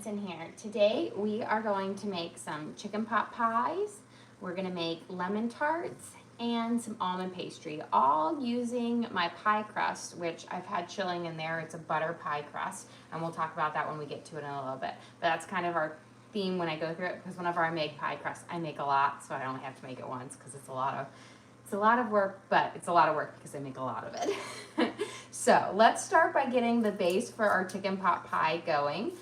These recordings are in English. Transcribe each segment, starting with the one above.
ingredients in here. Today we are going to make some chicken pot pies. We're gonna make lemon tarts and some almond pastry, all using my pie crust, which I've had chilling in there. It's a butter pie crust, and we'll talk about that when we get to it in a little bit. But that's kind of our theme when I go through it, because whenever I make pie crust, I make a lot, so I only have to make it once because it's a lot of work, but it's a lot of work because I make a lot of it. So let's start by getting the base for our chicken pot pie going.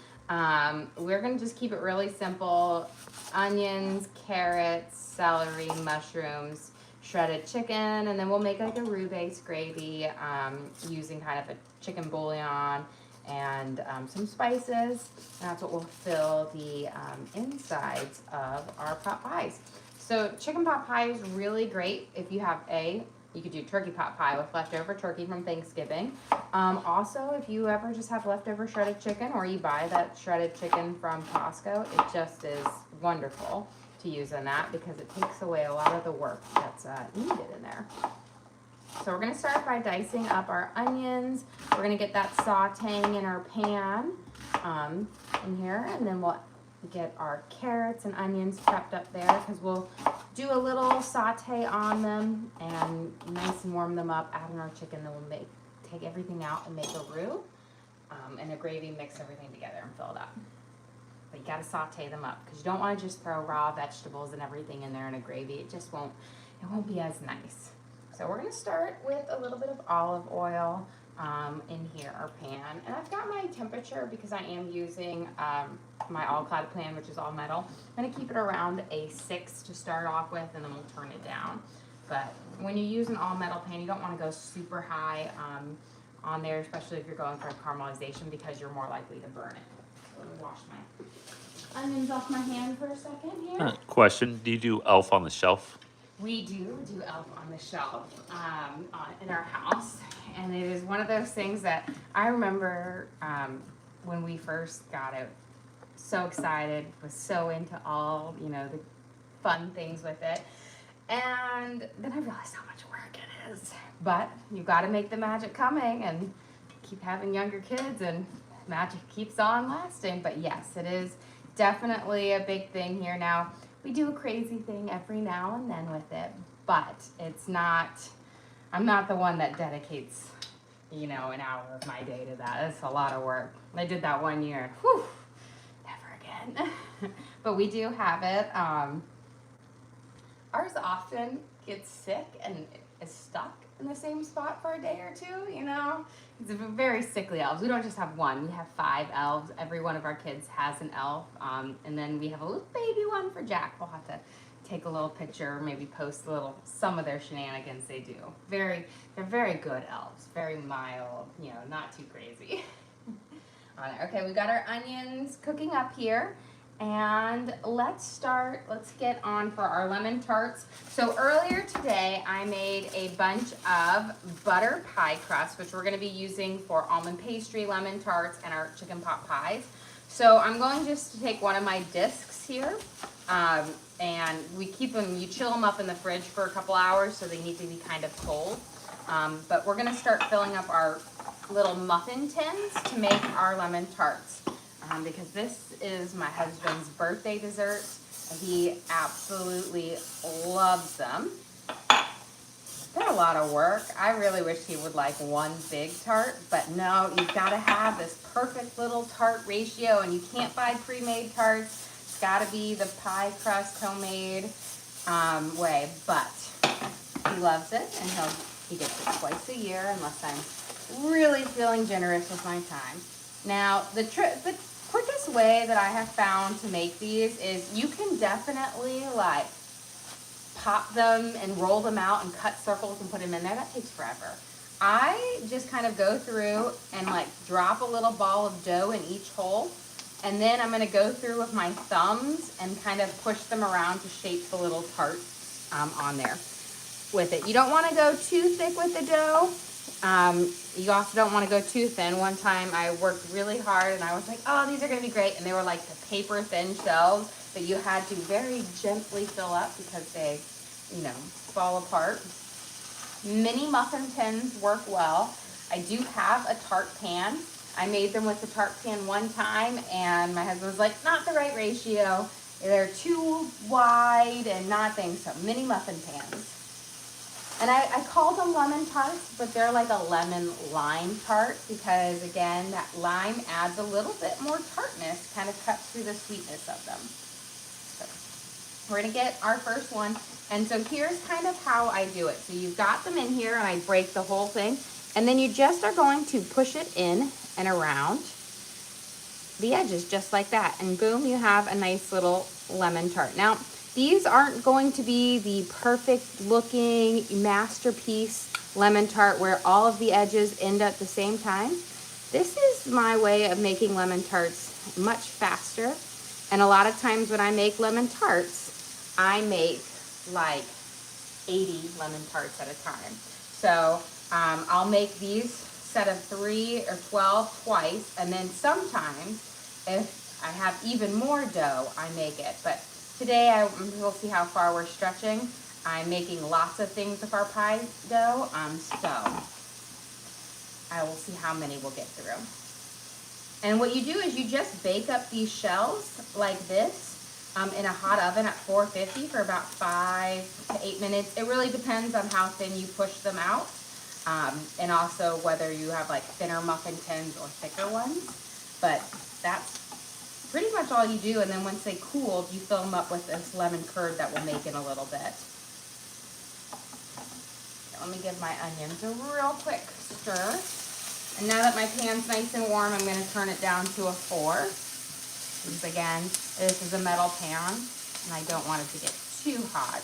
We're gonna just keep it really simple. Onions, carrots, celery, mushrooms, shredded chicken, and then we'll make like a roux-based gravy using kind of a chicken bouillon and some spices. And that's what will fill the insides of our pot pies. So chicken pot pie is really great if you have you could do turkey pot pie with leftover turkey from Thanksgiving. Also, if you ever just have leftover shredded chicken, or you buy that shredded chicken from Costco, it just is wonderful to use in that because it takes away a lot of the work that's needed in there. So we're gonna start by dicing up our onions. We're gonna get that sautéing in our pan in here, and then we'll get our carrots and onions prepped up there because we'll do a little saute on them and nice and warm them up, add in our chicken, then we'll take everything out and make a roux and a gravy, mix everything together and fill it up. But you gotta saute them up because you don't want to just throw raw vegetables and everything in there in a gravy. It won't be as nice. So we're gonna start with a little bit of olive oil in here, our pan. And I've got my temperature because I am using my all-clad pan, which is all metal. I'm gonna keep it around a 6 to start off with, and then we'll turn it down. But when you use an all-metal pan, you don't wanna go super high on there, especially if you're going for caramelization, because you're more likely to burn it. So let me wash my onions off my hand for a second here. Question, do you do Elf on the Shelf? We do Elf on the Shelf in our house, and it is one of those things that I remember when we first got it, so excited, was so into all, the fun things with it, and then I realized how much work it is, but you've got to make the magic coming and keep having younger kids, and magic keeps on lasting. But yes, it is definitely a big thing here now. We do a crazy thing every now and then with it, but I'm not the one that dedicates, an hour of my day to that. It's a lot of work. I did that one year. Whew, never again. But we do have it. Ours often gets sick and is stuck in the same spot for a day or two, It's a very sickly elves. We don't just have one. We have 5 elves. Every one of our kids has an elf. And then we have a little baby one for Jack. We'll have to take a little picture, maybe post some of their shenanigans they do. They're very good elves. Very mild, not too crazy. Okay, we got our onions cooking up here. And let's get on for our lemon tarts. So earlier today, I made a bunch of butter pie crust, which we're gonna be using for almond pastry, lemon tarts, and our chicken pot pies. So I'm going just to take one of my discs here, and we keep them, you chill them up in the fridge for a couple hours, so they need to be kind of cold. But we're gonna start filling up our little muffin tins to make our lemon tarts. Because this is my husband's birthday dessert, and he absolutely loves them. They're a lot of work. I really wish he would like one big tart, but no, you've got to have this perfect little tart ratio, and you can't buy pre-made tarts. It's got to be the pie crust homemade way, but he loves it, and he gets it twice a year unless I'm really feeling generous with my time. Now, the quickest way that I have found to make these is you can definitely pop them and roll them out and cut circles and put them in there. That takes forever. I just kind of go through and drop a little ball of dough in each hole, and then I'm going to go through with my thumbs and kind of push them around to shape the little tarts on there with it. You don't want to go too thick with the dough. You also don't want to go too thin. One time I worked really hard and I was like, oh, these are going to be great. And they were like the paper thin shells that you had to very gently fill up because they, fall apart. Mini muffin tins work well. I do have a tart pan. I made them with the tart pan one time, and my husband was like, not the right ratio. They're too wide and nothing, so mini muffin pans. And I called them lemon tarts, but they're like a lemon lime tart because, again, that lime adds a little bit more tartness, kind of cuts through the sweetness of them. So we're gonna get our first one. And so here's kind of how I do it. So you've got them in here, and I break the whole thing. And then you just are going to push it in and around the edges just like that. And boom, you have a nice little lemon tart. Now, these aren't going to be the perfect looking masterpiece lemon tart where all of the edges end at the same time. This is my way of making lemon tarts much faster. And a lot of times when I make lemon tarts, I make like 80 lemon tarts at a time. So I'll make these set of 3 or 12 twice, and then sometimes if I have even more dough, I make it. But today we'll see how far we're stretching. I'm making lots of things with our pie dough, so I will see how many we'll get through. And what you do is you just bake up these shells like this in a hot oven at 450 for about 5 to 8 minutes. It really depends on how thin you push them out, and also whether you have like thinner muffin tins or thicker ones. But that's pretty much all you do. And then once they cooled, you fill them up with this lemon curd that we'll make in a little bit. Let me give my onions a real quick stir. And now that my pan's nice and warm, I'm going to turn it down to a 4. Because again, this is a metal pan, and I don't want it to get too hot.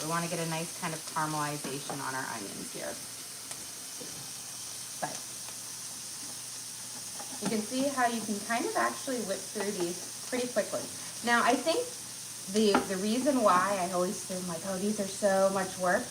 We want to get a nice kind of caramelization on our onions here. But you can see how you can kind of actually whip through these pretty quickly. Now, I think the reason why I always say, like, oh, these are so much work,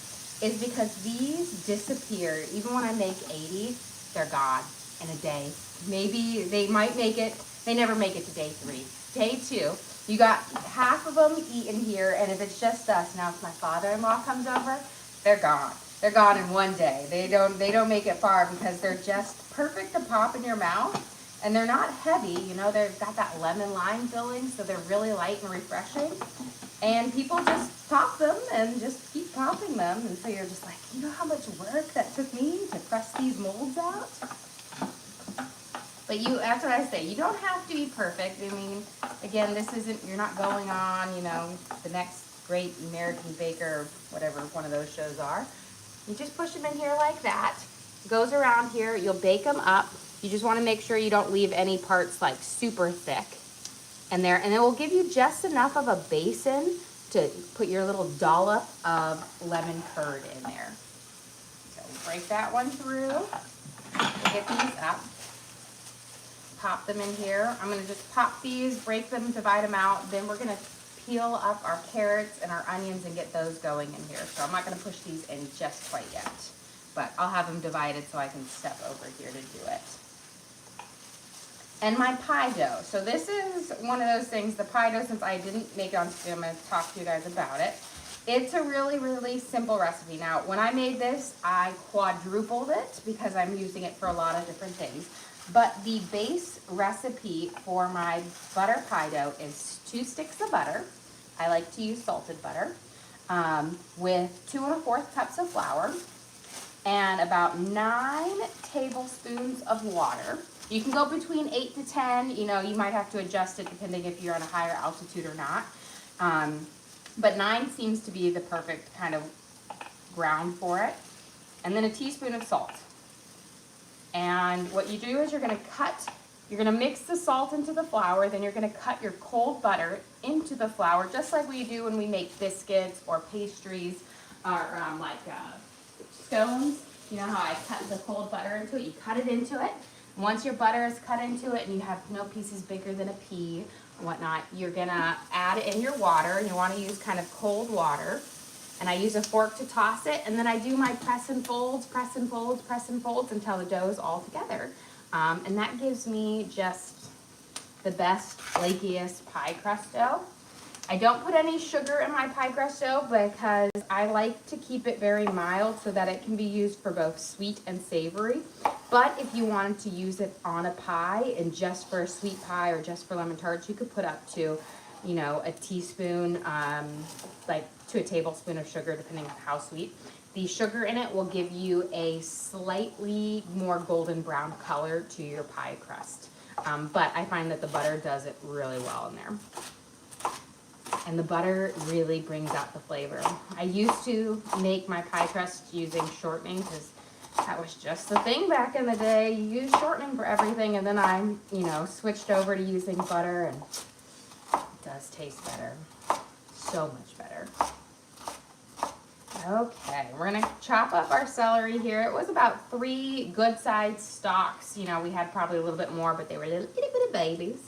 is because these disappear. Even when I make 80, they're gone in a day. Maybe they might make it, they never make it to day 3. Day 2, you got half of them eaten here, and if it's just us, now if my father-in-law comes over, they're gone. They're gone in one day. They don't make it far because they're just perfect to pop in your mouth, and they're not heavy. You know, they've got that lemon lime filling, so they're really light and refreshing. And people just pop them and just keep popping them, and so you're just like, you know how much work that took me to press these molds out? But that's what I say, you don't have to be perfect. I mean, again, this isn't, you're not going on, you know, the next great American baker or whatever one of those shows are. You just push them in here like that. It goes around here, you'll bake them up. You just want to make sure you don't leave any parts like super thick in there. And it will give you just enough of a basin to put your little dollop of lemon curd in there. So break that one through. We'll get these up. Pop them in here. I'm going to just pop these, break them, divide them out. Then we're going to peel up our carrots and our onions and get those going in here. So I'm not going to push these in just quite yet, but I'll have them divided so I can step over here to do it. And my pie dough. So this is one of those things, the pie dough, since I didn't make it on screen, I'm going to talk to you guys about it. It's a really, really simple recipe. Now, when I made this, I quadrupled it because I'm using it for a lot of different things. But the base recipe for my butter pie dough is 2 sticks of butter. I like to use salted butter, with 2 1/4 cups of flour and about 9 tablespoons of water. You can go between 8 to 10. You know, you might have to adjust it depending if you're on a higher altitude or not. But 9 seems to be the perfect kind of ground for it. And then a teaspoon of salt. And what you do is you're going to mix the salt into the flour, then you're going to cut your cold butter into the flour, just like we do when we make biscuits or pastries or scones. You know how I cut the cold butter into it? You cut it into it. Once your butter is cut into it and you have no pieces bigger than a pea and whatnot, you're going to add in your water, and you want to use kind of cold water. And I use a fork to toss it, and then I do my press and folds, press and folds, press and folds until the dough is all together. And that gives me just the best, flakiest pie crust dough. I don't put any sugar in my pie crust dough because I like to keep it very mild so that it can be used for both sweet and savory. But if you wanted to use it on a pie and just for a sweet pie or just for lemon tarts, you could put up to, you know, a teaspoon, like to a tablespoon of sugar, depending on how sweet. The sugar in it will give you a slightly more golden brown color to your pie crust. But I find that the butter does it really well in there. And the butter really brings out the flavor. I used to make my pie crust using shortening because that was just the thing back in the day. You use shortening for everything, and then I, you know, switched over to using butter, and it does taste better. So much better. Okay, we're gonna chop up our celery here. It was about 3 good-sized stalks. You know, we had probably a little bit more, but they were little itty bitty babies.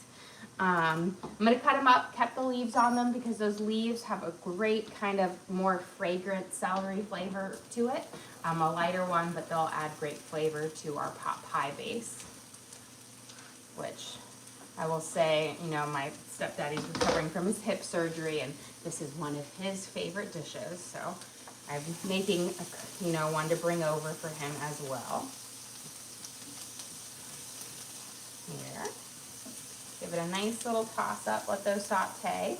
I'm gonna cut them up, cut the leaves on them because those leaves have a great kind of more fragrant celery flavor to it. A lighter one, but they'll add great flavor to our pot pie base. Which I will say, you know, my stepdaddy's recovering from his hip surgery, and this is one of his favorite dishes. So I'm making, you know, one to bring over for him as well. Here. Give it a nice little toss up, let those saute.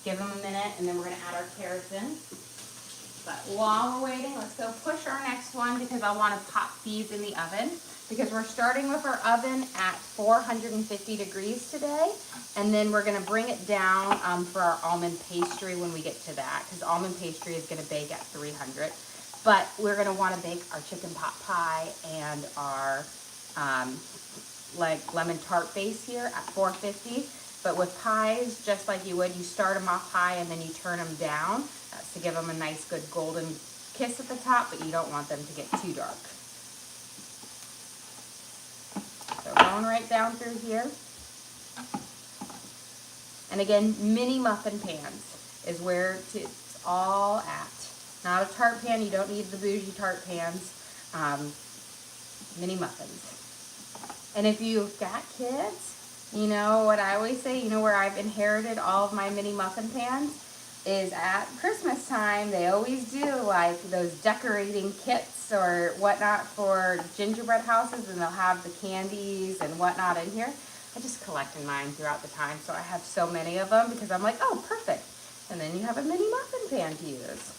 Give them a minute, and then we're gonna add our carrots in. But while we're waiting, let's go push our next one because I wanna pop these in the oven. Because we're starting with our oven at 450 degrees today. And then we're gonna bring it down for our almond pastry when we get to that. Because almond pastry is gonna bake at 300. But we're gonna wanna bake our chicken pot pie and our like lemon tart base here at 450. But with pies, just like you would, you start them off high and then you turn them down. That's to give them a nice good golden kiss at the top, but you don't want them to get too dark. So going right down through here. And again, mini muffin pans is where it's all at. Not a tart pan, you don't need the bougie tart pans. Mini muffins. And if you've got kids, you know what I always say, you know where I've inherited all of my mini muffin pans is at Christmas time. They always do like those decorating kits or whatnot for gingerbread houses, and they'll have the candies and whatnot in here. I just collected mine throughout the time, so I have so many of them because I'm like, oh, perfect. And then you have a mini muffin pan to use.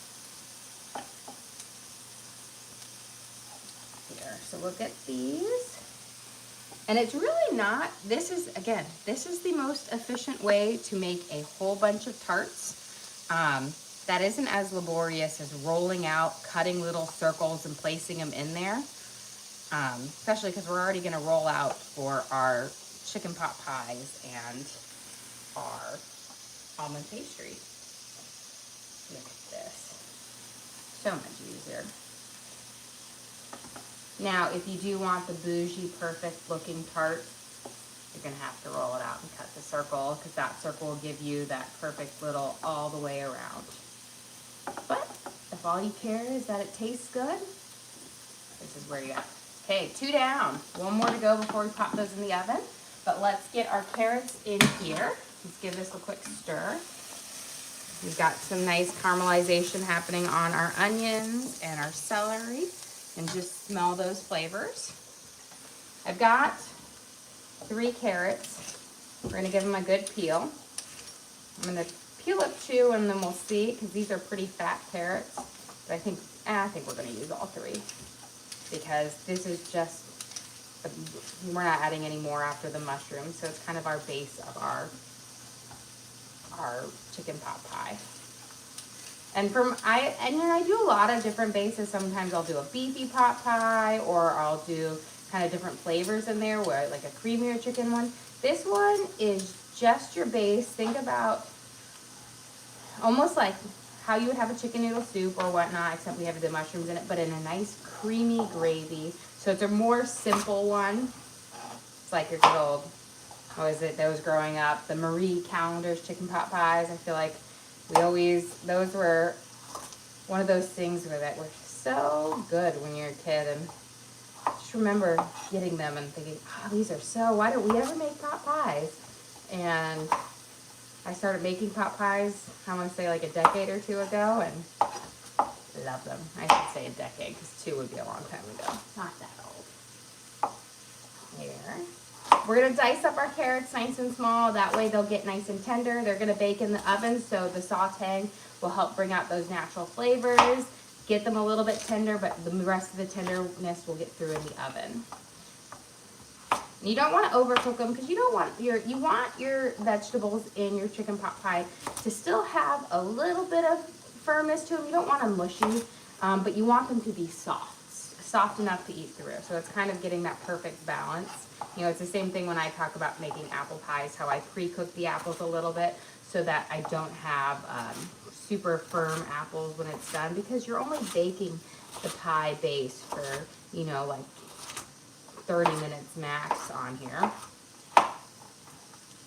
Here, so we'll get these. And it's really not, this is the most efficient way to make a whole bunch of tarts. That isn't as laborious as rolling out, cutting little circles and placing them in there. Especially because we're already gonna roll out for our chicken pot pies and our almond pastry. Look at this. So much easier. Now, if you do want the bougie, perfect looking tart, you're gonna have to roll it out and cut the circle because that circle will give you that perfect little all the way around. But if all you care is that it tastes good, this is where you're at. Okay, 2 down. 1 more to go before we pop those in the oven. But let's get our carrots in here. Let's give this a quick stir. We've got some nice caramelization happening on our onions and our celery. And just smell those flavors. I've got 3 carrots. We're gonna give them a good peel. I'm gonna peel up 2 and then we'll see, because these are pretty fat carrots. But I think we're gonna use all 3. Because this is just, we're not adding any more after the mushrooms, so it's kind of our base of our chicken pot pie. And I do a lot of different bases. Sometimes I'll do a beefy pot pie, or I'll do kind of different flavors in there, where like a creamier chicken one. This one is just your base. Think about almost like how you would have a chicken noodle soup or whatnot, except we have the mushrooms in it, but in a nice creamy gravy. So it's a more simple one. It's like your good old, what was it, those growing up, the Marie Callender's chicken pot pies. I feel like those were one of those things that were so good when you're a kid, and I just remember getting them and thinking, oh, these are so, why don't we ever make pot pies? And I started making pot pies, I want to say like a decade or 2 ago, and love them. I should say a decade, because 2 would be a long time ago. Not that old. there. We're gonna dice up our carrots nice and small. That way they'll get nice and tender. They're gonna bake in the oven, so the sautéing will help bring out those natural flavors, get them a little bit tender, but the rest of the tenderness will get through in the oven. You don't want to overcook them because you want your vegetables in your chicken pot pie to still have a little bit of firmness to them. You don't want them mushy, but you want them to be soft enough to eat through. So it's kind of getting that perfect balance. You know, it's the same thing when I talk about making apple pies, how I pre-cook the apples a little bit so that I don't have super firm apples when it's done, because you're only baking the pie base for, you know, like 30 minutes max on here,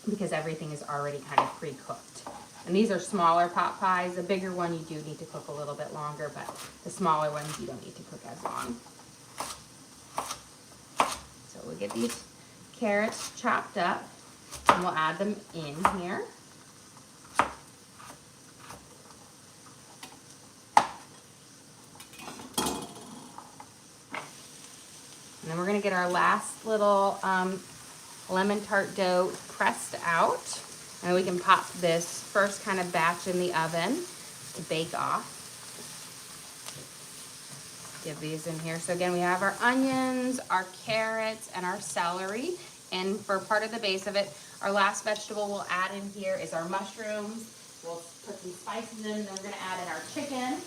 because everything is already kind of pre-cooked. And these are smaller pot pies. The bigger one you do need to cook a little bit longer, but the smaller ones you don't need to cook as long. So we'll get these carrots chopped up and we'll add them in here. And then we're gonna get our last little lemon tart dough pressed out. And we can pop this first kind of batch in the oven to bake off. Give these in here. So again, we have our onions, our carrots, and our celery. And for part of the base of it, our last vegetable we'll add in here is our mushrooms. We'll put some spices in, then we're gonna add in our chicken.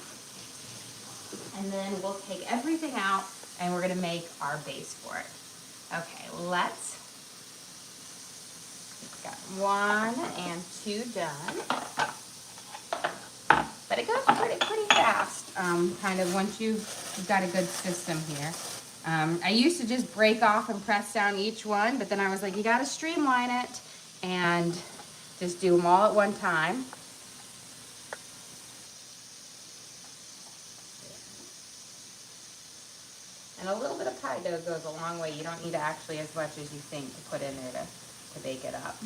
And then we'll take everything out and we're gonna make our base for it. Okay, let's, got 1 and 2 done. But it goes pretty fast, kind of once you've got a good system here. I used to just break off and press down each one, but then I was like, you gotta streamline it and just do them all at one time. And a little bit of pie dough goes a long way. You don't need actually as much as you think to put in there to bake it up.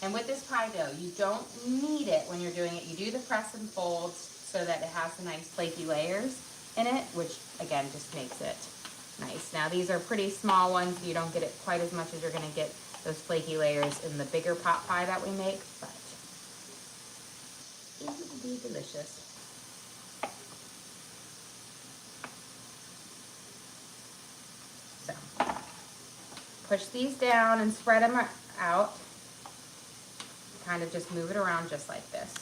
And with this pie dough, you don't need it when you're doing it. You do the press and folds so that it has the nice flaky layers in it, which again just makes it nice. Now these are pretty small ones, so you don't get it quite as much as you're gonna get those flaky layers in the bigger pot pie that we make, but it will be delicious. So, push these down and spread them out. Kind of just move it around just like this.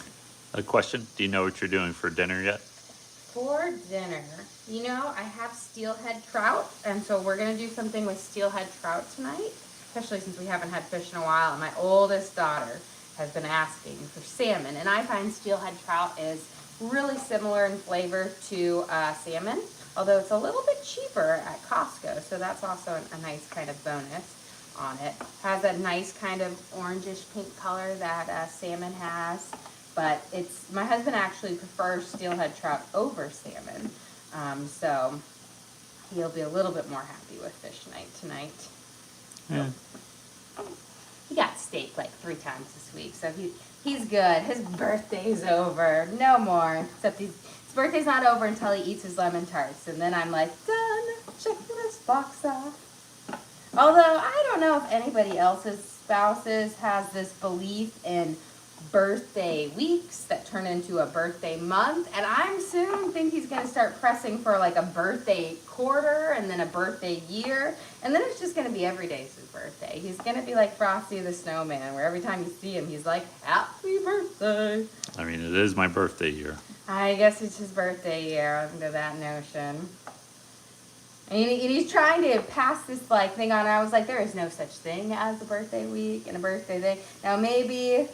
A question, do you know what you're doing for dinner yet? For dinner, you know, I have steelhead trout, and so we're gonna do something with steelhead trout tonight, especially since we haven't had fish in a while, and my oldest daughter has been asking for salmon, and I find steelhead trout is really similar in flavor to salmon, although it's a little bit cheaper at Costco, so that's also a nice kind of bonus on it. Has a nice kind of orangish pink color that salmon has, but my husband actually prefers steelhead trout over salmon, so he'll be a little bit more happy with fish night tonight. Yeah. He got steak like 3 times this week, so he's good. His birthday's over. No more. Except his birthday's not over until he eats his lemon tarts, and then I'm like, done. Check this box off. Although I don't know if anybody else's spouses has this belief in birthday weeks that turn into a birthday month, and I'm soon think he's going to start pressing for like a birthday quarter and then a birthday year, and then it's just going to be every day's his birthday. He's going to be like Frosty the Snowman, where every time you see him he's like, happy birthday. I mean, it is my birthday year. I guess it's his birthday year under that notion. And he's trying to pass this like thing on. I was like, there is no such thing as a birthday week and a birthday day. Now maybe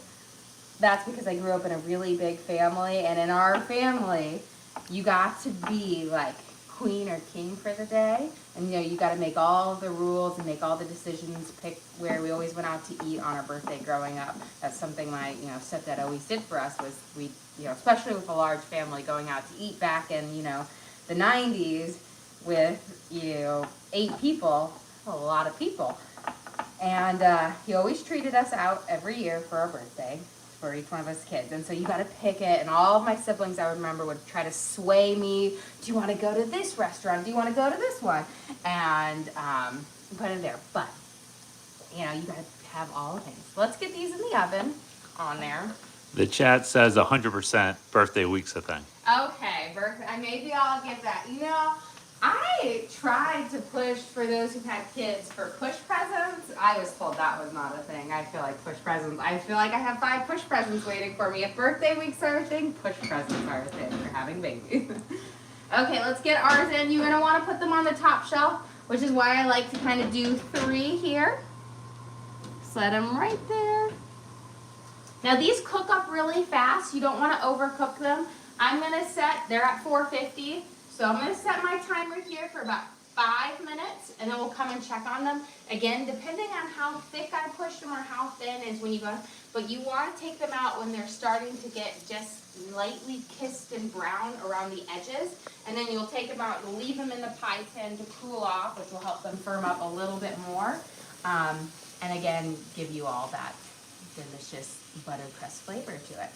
that's because I grew up in a really big family, and in our family, you got to be like queen or king for the day, and you know, you got to make all the rules and make all the decisions, pick where we always went out to eat on our birthday growing up. That's something my stepdad always did for us, was we, especially with a large family, going out to eat back in the 90s with 8 people, a lot of people. And he always treated us out every year for our birthday, for each one of us kids. And so you got to pick it. And all of my siblings, I remember, would try to sway me. Do you want to go to this restaurant? Do you want to go to this one? And put it there. But, you know, you got to have all the things. Let's get these in the oven on there. The chat says 100% birthday week's a thing. Okay, birthday. Maybe I'll give that. You know, I tried to push for those who had kids for push presents. I was told that was not a thing. I feel like push presents. I feel like I have 5 push presents waiting for me. If birthday weeks are a thing, push presents are a thing for having babies. Okay, let's get ours in. You're gonna want to put them on the top shelf, which is why I like to kind of do 3 here. Set them right there. Now these cook up really fast. You don't want to overcook them. I'm going to set, they're at 450, so I'm going to set my timer here for about 5 minutes, and then we'll come and check on them. Again, depending on how thick I push them or how thin is when you go, but you want to take them out when they're starting to get just lightly kissed and brown around the edges, and then you'll take them out and leave them in the pie tin to cool off, which will help them firm up a little bit more, and again, give you all that delicious buttercrust flavor to it.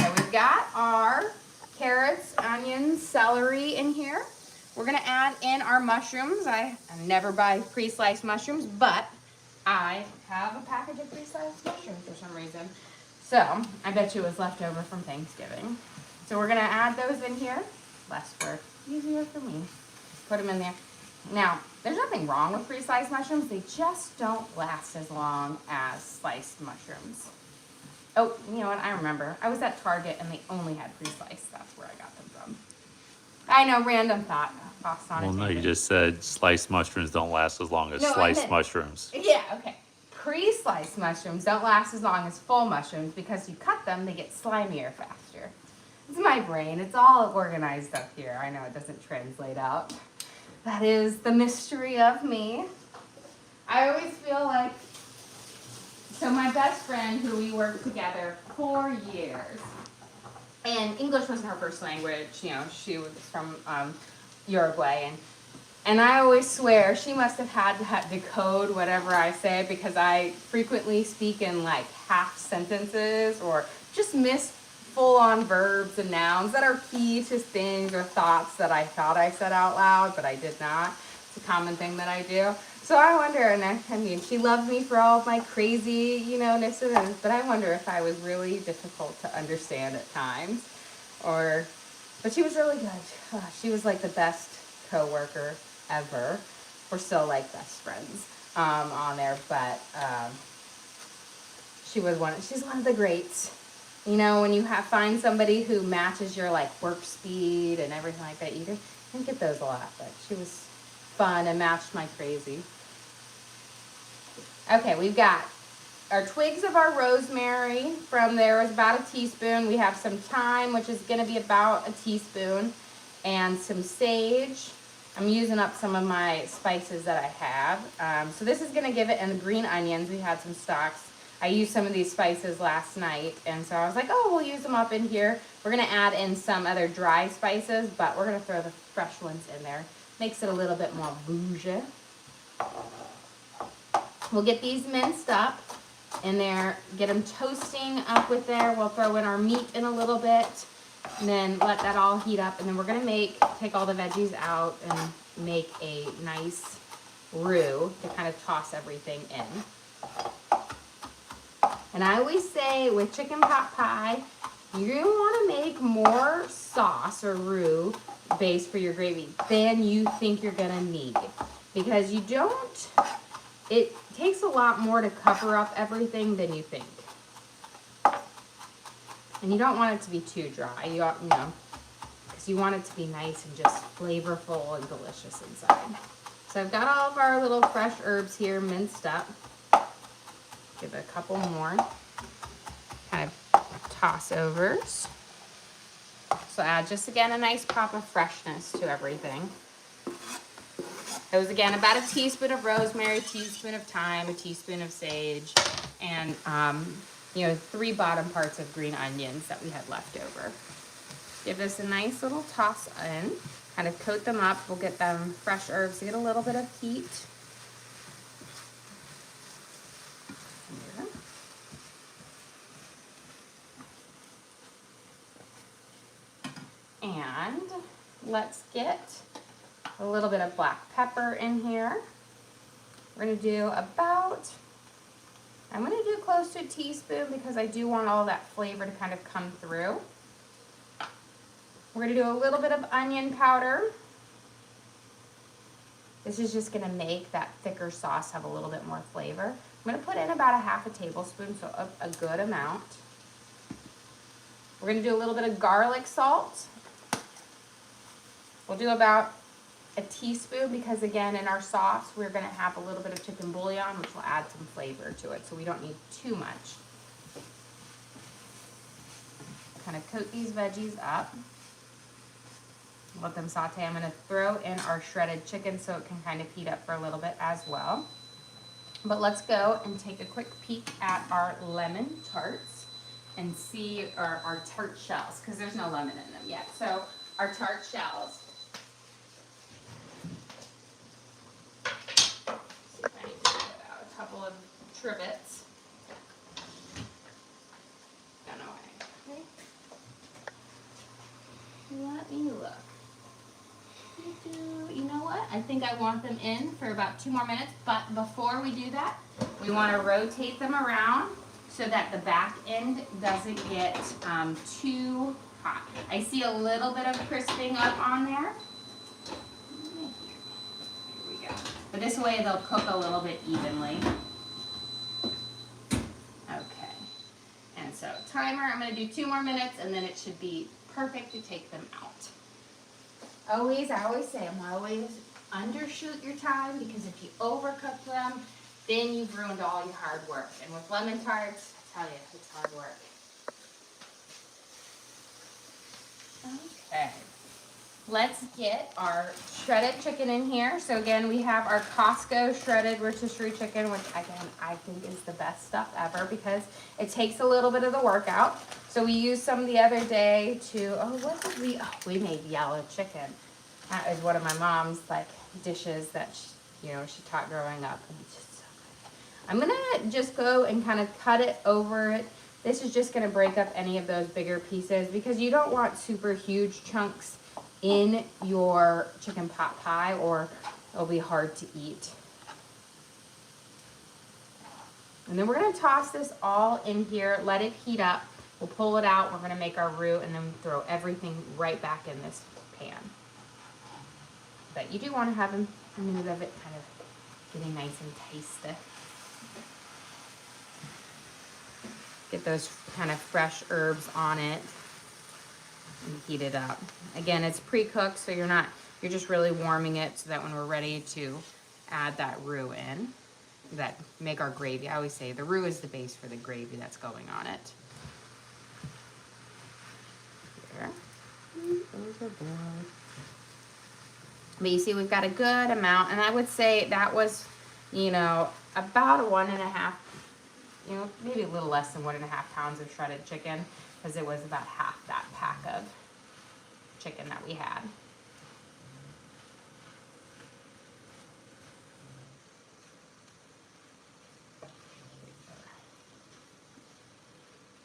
So we've got our carrots, onions, celery in here. We're gonna add in our mushrooms. I never buy pre-sliced mushrooms, but I have a package of pre-sliced mushrooms for some reason. So I bet you it was left over from Thanksgiving. So we're gonna add those in here. Less work, easier for me. Put them in there. Now, there's nothing wrong with pre-sliced mushrooms. They just don't last as long as sliced mushrooms. Oh, you know what? I remember. I was at Target and they only had pre-sliced. That's where I got them from. I know, random thought. Well, no, you just said sliced mushrooms don't last as long as No, I sliced meant- mushrooms. Yeah, okay. Pre-sliced mushrooms don't last as long as full mushrooms because you cut them, they get slimier faster. It's my brain. It's all organized up here. I know it doesn't translate out. That is the mystery of me. I always feel like, so my best friend who we worked together for years, and English wasn't her first language, you know, she was from Uruguay, and I always swear she must have had to decode whatever I say because I frequently speak in like half sentences or just miss full-on verbs and nouns that are key to things or thoughts that I thought I said out loud, but I did not. It's a common thing that I do. So I wonder, and I mean, she loved me for all of my crazy, you know, nesses, but I wonder if I was really difficult to understand at times. But she was really good. She was like the best coworker ever. We're still like best friends on there, but she's one of the greats. You know, when you find somebody who matches your like work speed and everything like that, you don't get those a lot, but she was fun and matched my crazy. Okay, we've got our twigs of our rosemary. From there is about a teaspoon. We have some thyme, which is going to be about a teaspoon, and some sage. I'm using up some of my spices that I have. So this is going to give it, and the green onions. We had some stalks. I used some of these spices last night, and so I was like, oh, we'll use them up in here. We're going to add in some other dry spices, but we're going to throw the fresh ones in there. Makes it a little bit more bougie. We'll get these minced up in there, get them toasting up with there. We'll throw in our meat in a little bit, and then let that all heat up. And then we're going to take all the veggies out and make a nice roux to kind of toss everything in. And I always say with chicken pot pie, you want to make more sauce or roux base for your gravy than you think you're going to need. Because it takes a lot more to cover up everything than you think. And you don't want it to be too dry, you know, because you want it to be nice and just flavorful and delicious inside. So I've got all of our little fresh herbs here minced up. Give it a couple more kind of toss overs. So add just again a nice pop of freshness to everything. It was again about a teaspoon of rosemary, teaspoon of thyme, a teaspoon of sage, and 3 bottom parts of green onions that we had left over. Give this a nice little toss in. Kind of coat them up. We'll get them fresh herbs to get a little bit of heat. And let's get a little bit of black pepper in here. We're gonna do about, I'm gonna do close to a teaspoon because I do want all that flavor to kind of come through. We're gonna do a little bit of onion powder. This is just gonna make that thicker sauce have a little bit more flavor. I'm gonna put in about a half a tablespoon, so a good amount. We're gonna do a little bit of garlic salt. We'll do about a teaspoon because again, in our sauce, we're gonna have a little bit of chicken bouillon, which will add some flavor to it, so we don't need too much. Kind of coat these veggies up. Let them saute. I'm gonna throw in our shredded chicken so it can kind of heat up for a little bit as well. But let's go and take a quick peek at our lemon tarts and see our tart shells, because there's no lemon in them yet. So our tart shells. See if I need to get out a couple of trivets. Don't know why. Okay. Let me look. You know what? I think I want them in for about 2 more minutes, but before we do that, we want to rotate them around so that the back end doesn't get too hot. I see a little bit of crisping up on there. Here we go. But this way they'll cook a little bit evenly. Okay. And so timer, I'm going to do 2 more minutes and then it should be perfect to take them out. I always say, I'm always undershoot your time, because if you overcook them, then you've ruined all your hard work. And with lemon tarts, I tell you, it's hard work. Okay. Let's get our shredded chicken in here. So again, we have our Costco shredded rotisserie chicken, which again, I think is the best stuff ever because it takes a little bit of the work out. So we used some the other day to, we made yellow chicken. That is one of my mom's dishes that she taught growing up. And it's just so good. I'm gonna just go and kind of cut it over it. This is just gonna break up any of those bigger pieces because you don't want super huge chunks in your chicken pot pie or it'll be hard to eat. And then we're gonna toss this all in here, let it heat up. We'll pull it out, we're gonna make our roux and then throw everything right back in this pan. But you do wanna have a minute of it kind of getting nice and tasty. Get those kind of fresh herbs on it and heat it up. Again, it's pre-cooked, so you're just really warming it so that when we're ready to add that roux in, that make our gravy. I always say the roux is the base for the gravy that's going on it. Here. Overboard. But you see we've got a good amount, and I would say that was, about 1.5, maybe a little less than 1.5 pounds of shredded chicken, because it was about half that pack of chicken that we had.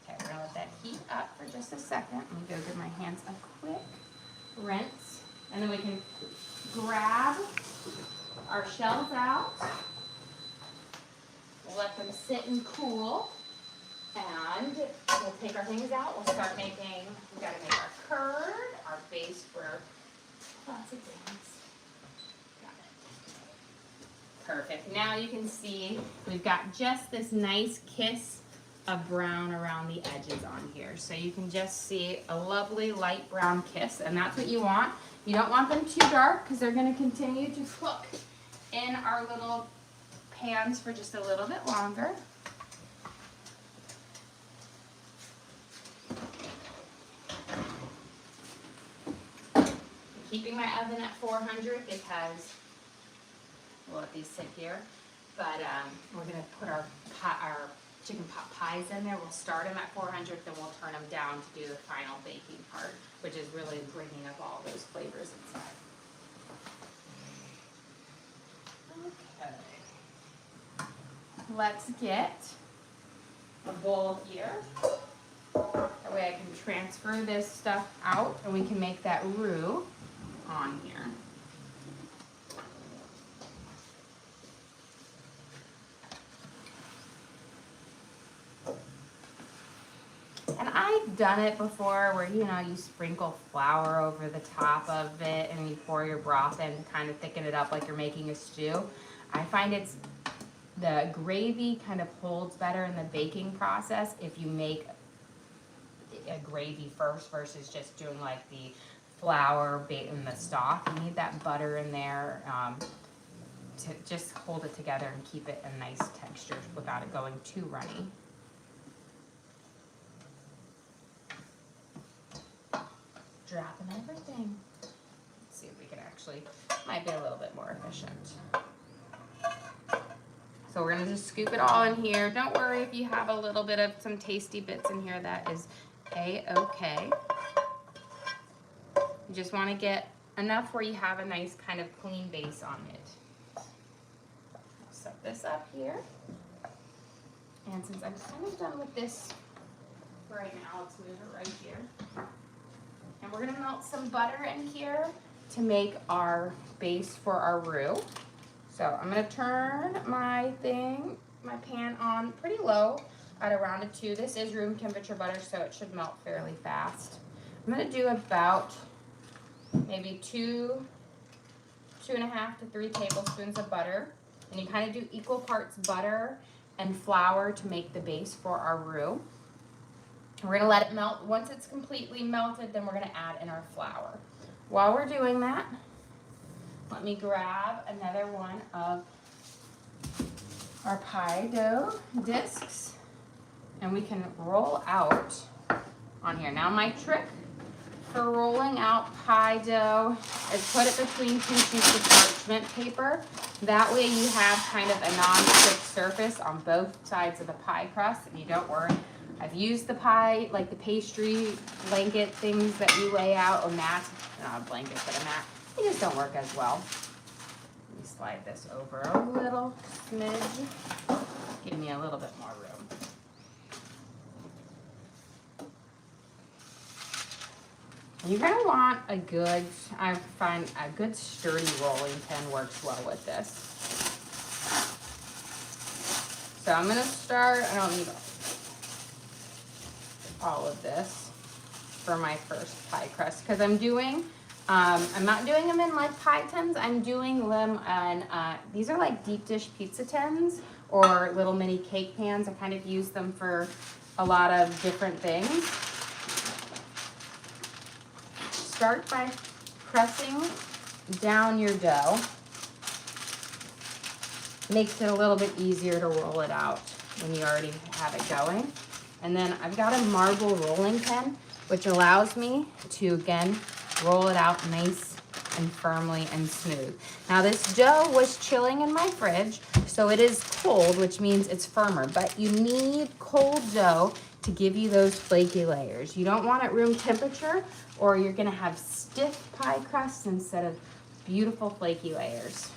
Okay, we're gonna let that heat up for just a second. Let me go give my hands a quick rinse, and then we can grab our shells out. We'll let them sit and cool. And we'll take our things out. We'll start making, we've got to make our curd, our base for lots of things. Got it. Perfect. Now you can see we've got just this nice kiss of brown around the edges on here. So you can just see a lovely light brown kiss, and that's what you want. You don't want them too dark because they're going to continue to cook in our little pans for just a little bit longer. Keeping my oven at 400 because we'll let these sit here. But we're gonna put our chicken pot pies in there. We'll start them at 400, then we'll turn them down to do the final baking part, which is really bringing up all those flavors inside. Okay. Let's get a bowl here. And That way I can transfer this stuff out and we can make that roux on here. And I've done it before where, you know, you sprinkle flour over the top of it and you pour your broth in to kind of thicken it up like you're making a stew. I find the gravy kind of holds better in the baking process if you make a gravy first versus just doing like the flour in the stock. You need that butter in there to just hold it together and keep it a nice texture without it going too runny. Dropping everything. Let's see if we can actually, might be a little bit more efficient. So we're gonna just scoop it all in here. Don't worry if you have a little bit of some tasty bits in here, that is a-okay. You just wanna get enough where you have a nice kind of clean base on it. I'll set this up here. And since I'm kind of done with this for right now, let's move it right here. And we're gonna melt some butter in here to make our base for our roux. So I'm gonna turn my pan on pretty low at around a 2. This is room temperature butter, so it should melt fairly fast. I'm gonna do about maybe 2.5 to 3 tablespoons of butter. And you kind of do equal parts butter and flour to make the base for our roux. We're gonna let it melt. Once it's completely melted, then we're gonna add in our flour. While we're doing that, let me grab another one of our pie dough discs and we can roll out on here. Now my trick for rolling out pie dough is put it between 2 sheets of parchment paper. That way you have kind of a non-stick surface on both sides of the pie crust and you don't worry. I've used the pie, like the pastry blanket things that you lay out, or mat, not a blanket, but a mat. They just don't work as well. Let me slide this over a little smidge. Give me a little bit more room. You're gonna want a good, I find a good sturdy rolling pin works well with this. So I'm gonna start, I don't need all of this for my first pie crust because I'm not doing them in like pie tins. I'm doing them on these are like deep dish pizza tins or little mini cake pans. I kind of use them for a lot of different things. Start by pressing down your dough. Makes it a little bit easier to roll it out when you already have it going. And then I've got a marble rolling pin, which allows me to, again, roll it out nice and firmly and smooth. Now this dough was chilling in my fridge, so it is cold, which means it's firmer, but you need cold dough to give you those flaky layers. You don't want it room temperature or you're gonna have stiff pie crusts instead of beautiful flaky layers.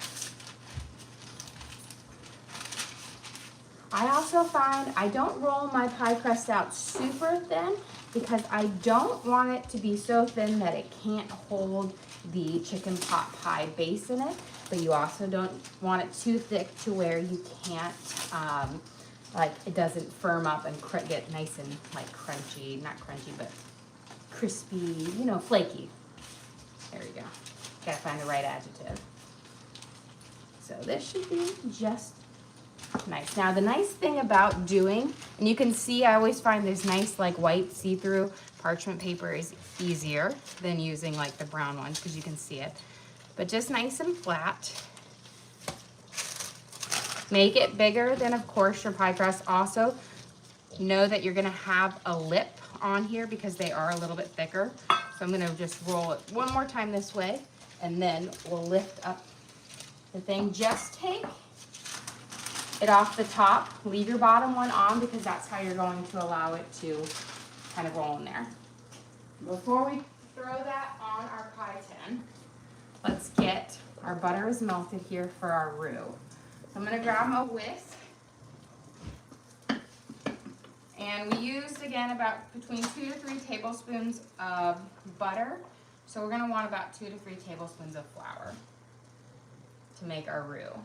I also find I don't roll my pie crust out super thin because I don't want it to be so thin that it can't hold the chicken pot pie base in it, but you also don't want it too thick to where you can't, like it doesn't firm up and get nice and like crunchy, not crunchy, but crispy, you know, flaky. There we go. Gotta find the right adjective. So this should be just nice. Now the nice thing about doing, and you can see I always find this nice like white see-through parchment paper is easier than using like the brown ones because you can see it. But just nice and flat. Make it bigger than of course your pie crust. Also know that you're gonna have a lip on here because they are a little bit thicker. So I'm gonna just roll it one more time this way and then we'll lift up the thing. Just take it off the top, leave your bottom one on because that's how you're going to allow it to kind of roll in there. Before we throw that on our pie tin, let's get our butter is melted here for our roux. So I'm gonna grab a whisk and And we used, again, about between 2 to 3 tablespoons of butter. So we're gonna want about 2 to 3 tablespoons of flour to make our roux.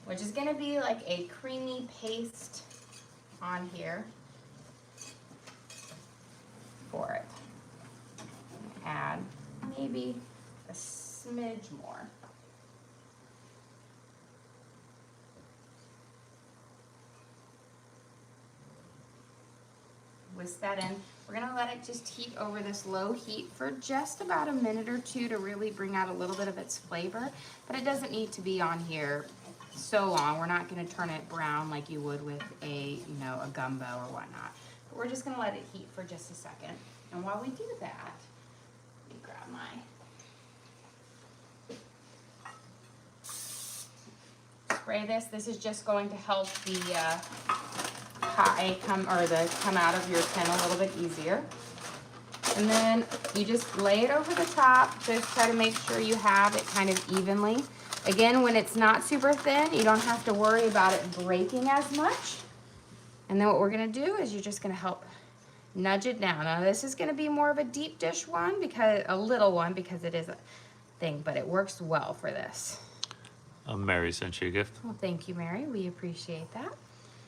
Which is gonna be like a creamy paste on here for it. Add maybe a smidge more. Whisk that in. We're gonna let it just heat over this low heat for just about a minute or two to really bring out a little bit of its flavor, but it doesn't need to be on here so long. We're not gonna turn it brown like you would with a gumbo or whatnot. But we're just gonna let it heat for just a second. And while we do that, let me grab my spray this. This is just going to help the pie come out of your tin a little bit easier. And then you just lay it over the top. Just try to make sure you have it kind of evenly. Again, when it's not super thin, you don't have to worry about it breaking as much. And then what we're gonna do is you're just gonna help nudge it down. Now this is gonna be more of a deep dish one, because a little one, because it is a thing, but it works well for this. Mary sent you a gift. Well, thank you, Mary. We appreciate that.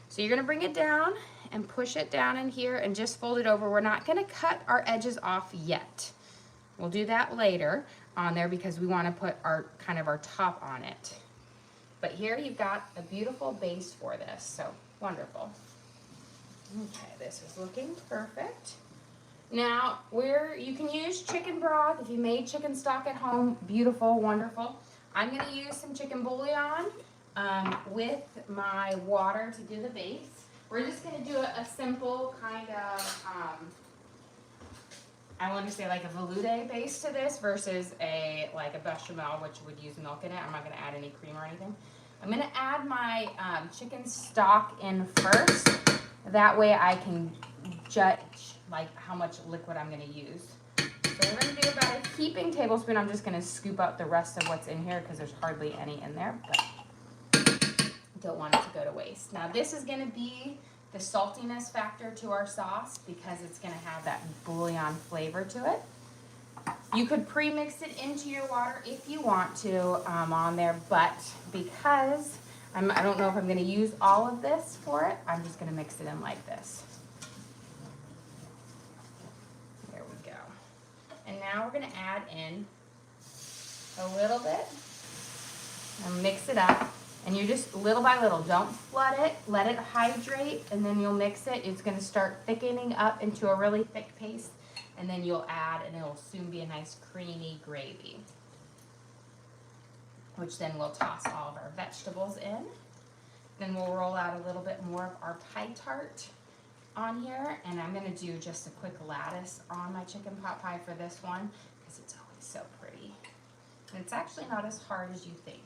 So you're gonna bring it down and push it down in here and just fold it over. We're not gonna cut our edges off yet. We'll do that later on there because we wanna put our top on it. But here you've got a beautiful base for this, so wonderful. Okay, this is looking perfect. Now, you can use chicken broth. If you made chicken stock at home, beautiful, wonderful. I'm gonna use some chicken bouillon with my water to do the base. We're just gonna do a simple kind of, I want to say like a velouté base to this versus like a bechamel, which would use milk in it. I'm not gonna add any cream or anything. I'm gonna add my chicken stock in first. That way I can judge like how much liquid I'm gonna use. So we're gonna do about a heaping tablespoon. I'm just gonna scoop out the rest of what's in here because there's hardly any in there, but don't want it to go to waste. Now this is gonna be the saltiness factor to our sauce because it's gonna have that bouillon flavor to it. You could pre-mix it into your water if you want to on there, but because I don't know if I'm gonna use all of this for it, I'm just gonna mix it in like this. There we go. And now we're gonna add in a little bit and mix it up. And you just little by little, don't flood it, let it hydrate, and then you'll mix it. It's gonna start thickening up into a really thick paste, and then you'll add, and it'll soon be a nice creamy gravy. Which then we'll toss all of our vegetables in. Then we'll roll out a little bit more of our pie tart on here, and I'm gonna do just a quick lattice on my chicken pot pie for this one, because it's always so pretty. And it's actually not as hard as you think.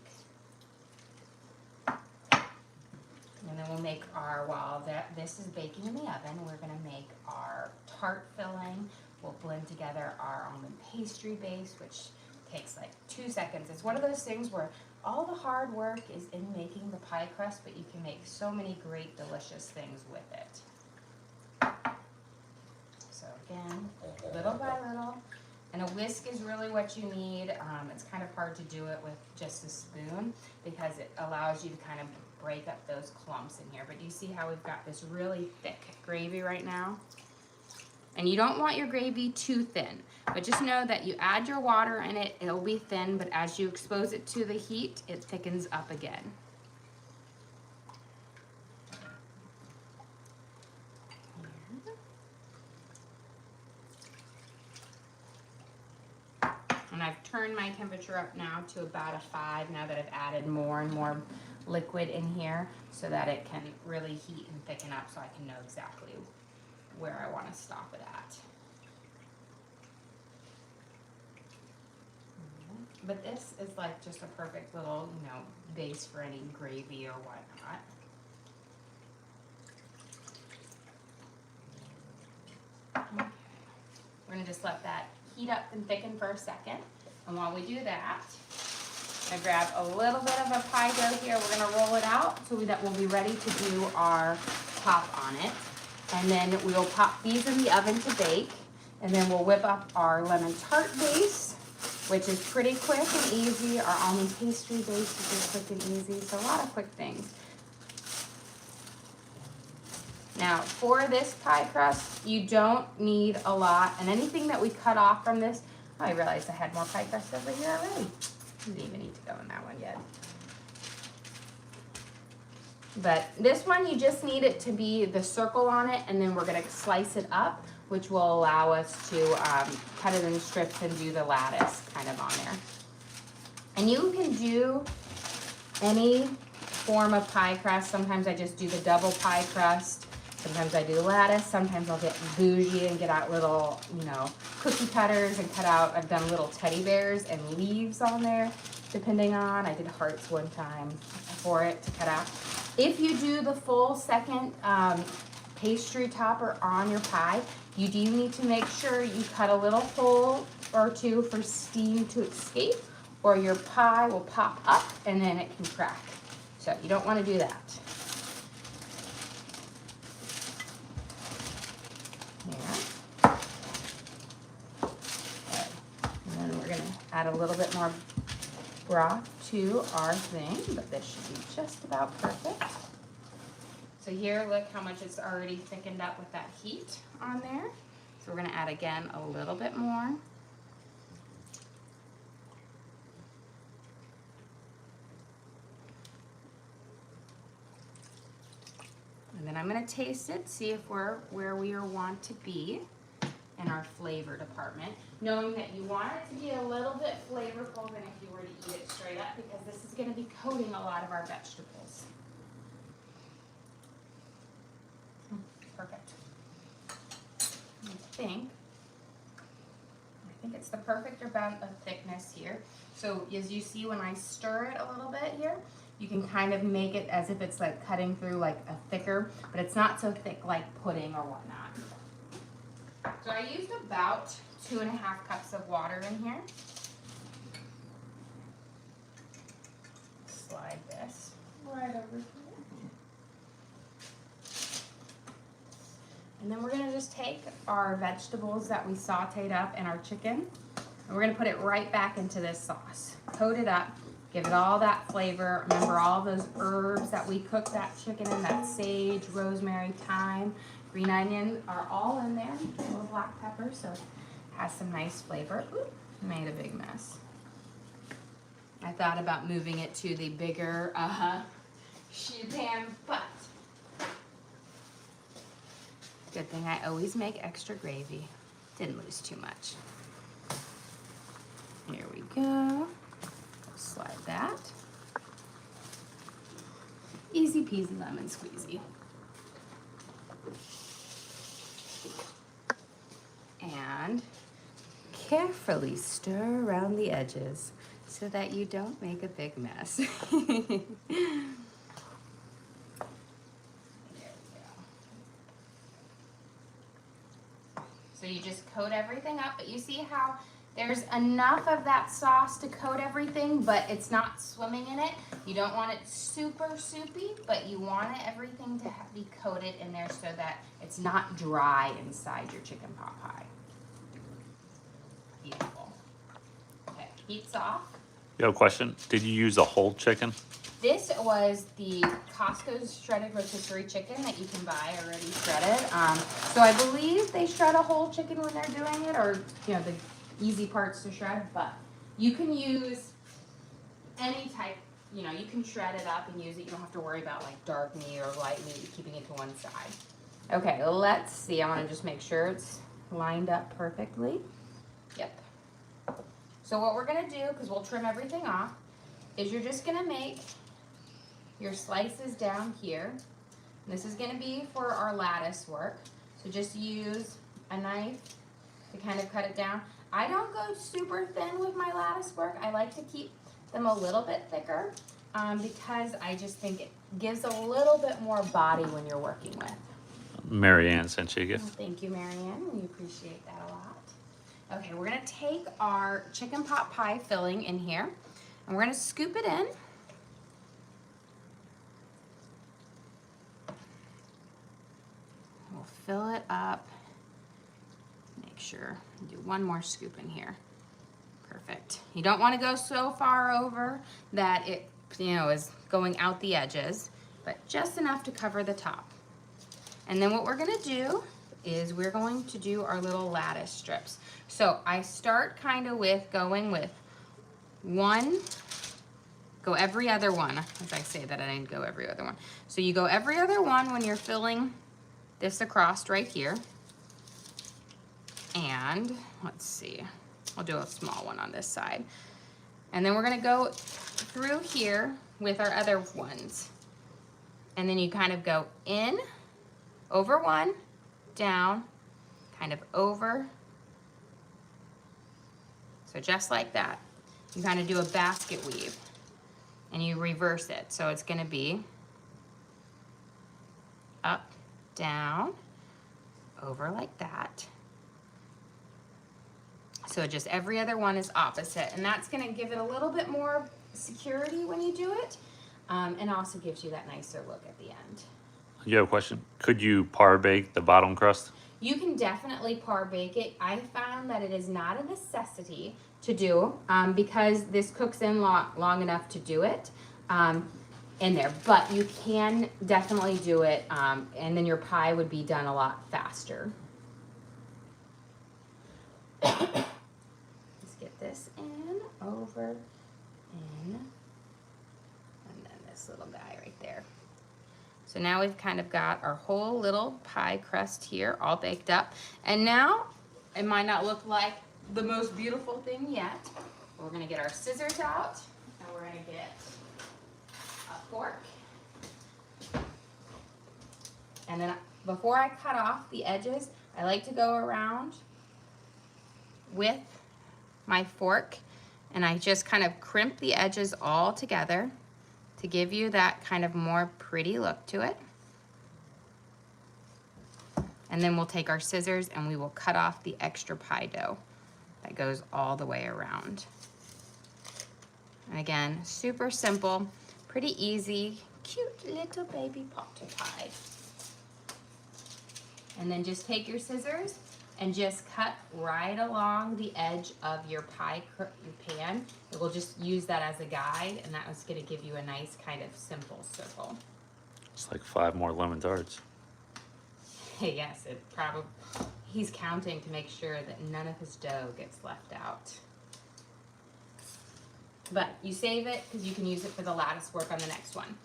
And then we'll make while this is baking in the oven, we're gonna make our tart filling. We'll blend together our almond pastry base, which takes like 2 seconds. It's one of those things where all the hard work is in making the pie crust, but you can make so many great, delicious things with it. So again, little by little. And a whisk is really what you need. It's kind of hard to do it with just a spoon because it allows you to kind of break up those clumps in here. But you see how we've got this really thick gravy right now? And you don't want your gravy too thin, but just know that you add your water in it, it'll be thin, but as you expose it to the heat, it thickens up again. And I've turned my temperature up now to about a 5 now that I've added more and more liquid in here so that it can really heat and thicken up so I can know exactly where I want to stop it at. But this is like just a perfect little, base for any gravy or whatnot. Okay. We're gonna just let that heat up and thicken for a second. And while we do that, I'm gonna grab a little bit of a pie dough here. We're gonna roll it out so that we'll be ready to do our top on it. And then we'll pop these in the oven to bake. And then we'll whip up our lemon tart base, which is pretty quick and easy. Our almond pastry base is just quick and easy. So a lot of quick things. Now, for this pie crust, you don't need a lot. And anything that we cut off from this, oh, I realized I had more pie crust over here already. Didn't even need to go in that one yet. But this one, you just need it to be the circle on it, and then we're gonna slice it up, which will allow us to cut it in strips and do the lattice kind of on there. And you can do any form of pie crust. Sometimes I just do the double pie crust. Sometimes I do lattice. Sometimes I'll get bougie and get out little, cookie cutters and cut out. I've done little teddy bears and leaves on there, depending on. I did hearts one time for it to cut out. If you do the full second pastry topper on your pie, you do need to make sure you cut a little hole or two for steam to escape, or your pie will pop up and then it can crack. So you don't want to do that. There. Okay. And then we're going to add a little bit more broth to our thing, but this should be just about perfect. So here, look how much it's already thickened up with that heat on there. So we're gonna add again a little bit more. And then I'm gonna taste it, see if we're where we want to be in our flavor department, knowing that you want it to be a little bit flavorful than if you were to eat it straight up, because this is gonna be coating a lot of our vegetables. Perfect. I think it's the perfect amount of thickness here. So as you see, when I stir it a little bit here, you can kind of make it as if it's like cutting through like a thicker, but it's not so thick like pudding or whatnot. So I used about 2.5 cups of water in here. Slide this right over here. And then we're gonna just take our vegetables that we sauteed up and our chicken, and we're gonna put it right back into this sauce. Coat it up, give it all that flavor. Remember all those herbs that we cooked that chicken in, that sage, rosemary, thyme, green onion are all in there. A little black pepper, so it has some nice flavor. Ooh, made a big mess. I thought about moving it to the bigger sheet pan, but good thing I always make extra gravy. Didn't lose too much. Here we go. Slide that. Easy peasy lemon squeezy. And carefully stir around the edges so that you don't make a big mess. So you just coat everything up, but you see how there's enough of that sauce to coat everything, but it's not swimming in it. You don't want it super soupy, but you want everything to be coated in there so that it's not dry inside your chicken pot pie. Beautiful. Okay, heat's off. You have a question? Did you use a whole chicken? This was the Costco's shredded rotisserie chicken that you can buy already shredded. So I believe they shred a whole chicken when they're doing it, or the easy parts to shred. But you can use any type. You can shred it up and use it. You don't have to worry about like dark meat or light meat, keeping it to one side. Okay, let's see. I want to just make sure it's lined up perfectly. Yep. So what we're gonna do, because we'll trim everything off, is you're just gonna make your slices down here. And this is gonna be for our lattice work. So just use a knife to kind of cut it down. I don't go super thin with my lattice work. I like to keep them a little bit thicker because I just think it gives a little bit more body when you're working with. Mary Ann sent you a gift. Well, thank you, Mary Ann. We appreciate that a lot. Okay, we're gonna take our chicken pot pie filling in here. And we're gonna scoop it in. We'll fill it up. Make sure, do one more scoop in here. Perfect. You don't want to go so far over that it, is going out the edges, but just enough to cover the top. And then what we're gonna do is we're going to do our little lattice strips. So I start kind of with going with one, go every other one. As I say that, I didn't go every other one. So you go every other one when you're filling this across right here. And let's see, I'll do a small one on this side. And then we're gonna go through here with our other ones. And then you kind of go in, over one, down, kind of over. So just like that. You kind of do a basket weave and you reverse it. So it's gonna be up, down, over like that. So just every other one is opposite, and that's gonna give it a little bit more security when you do it, and also gives you that nicer look at the end. You have a question? Could you par bake the bottom crust? You can definitely par bake it. I found that it is not a necessity to do because this cooks in long enough to do it in there, but you can definitely do it, and then your pie would be done a lot faster. Let's get this in, over, in, and then this little guy right there. So now we've kind of got our whole little pie crust here all baked up. And now, it might not look like the most beautiful thing yet. We're gonna get our scissors out, and we're gonna get a fork. And then before I cut off the edges, I like to go around with my fork, and I just kind of crimp the edges all together to give you that kind of more pretty look to it. And then we'll take our scissors and we will cut off the extra pie dough that goes all the way around. And again, super simple, pretty easy, cute little baby pot pie. And then just take your scissors and just cut right along the edge of your pie pan. It will just use that as a guide, and that was gonna give you a nice kind of simple circle. It's like 5 more lemon tarts. Yes, it probably, he's counting to make sure that none of his dough gets left out. But you save it because you can use it for the lattice work on the next one.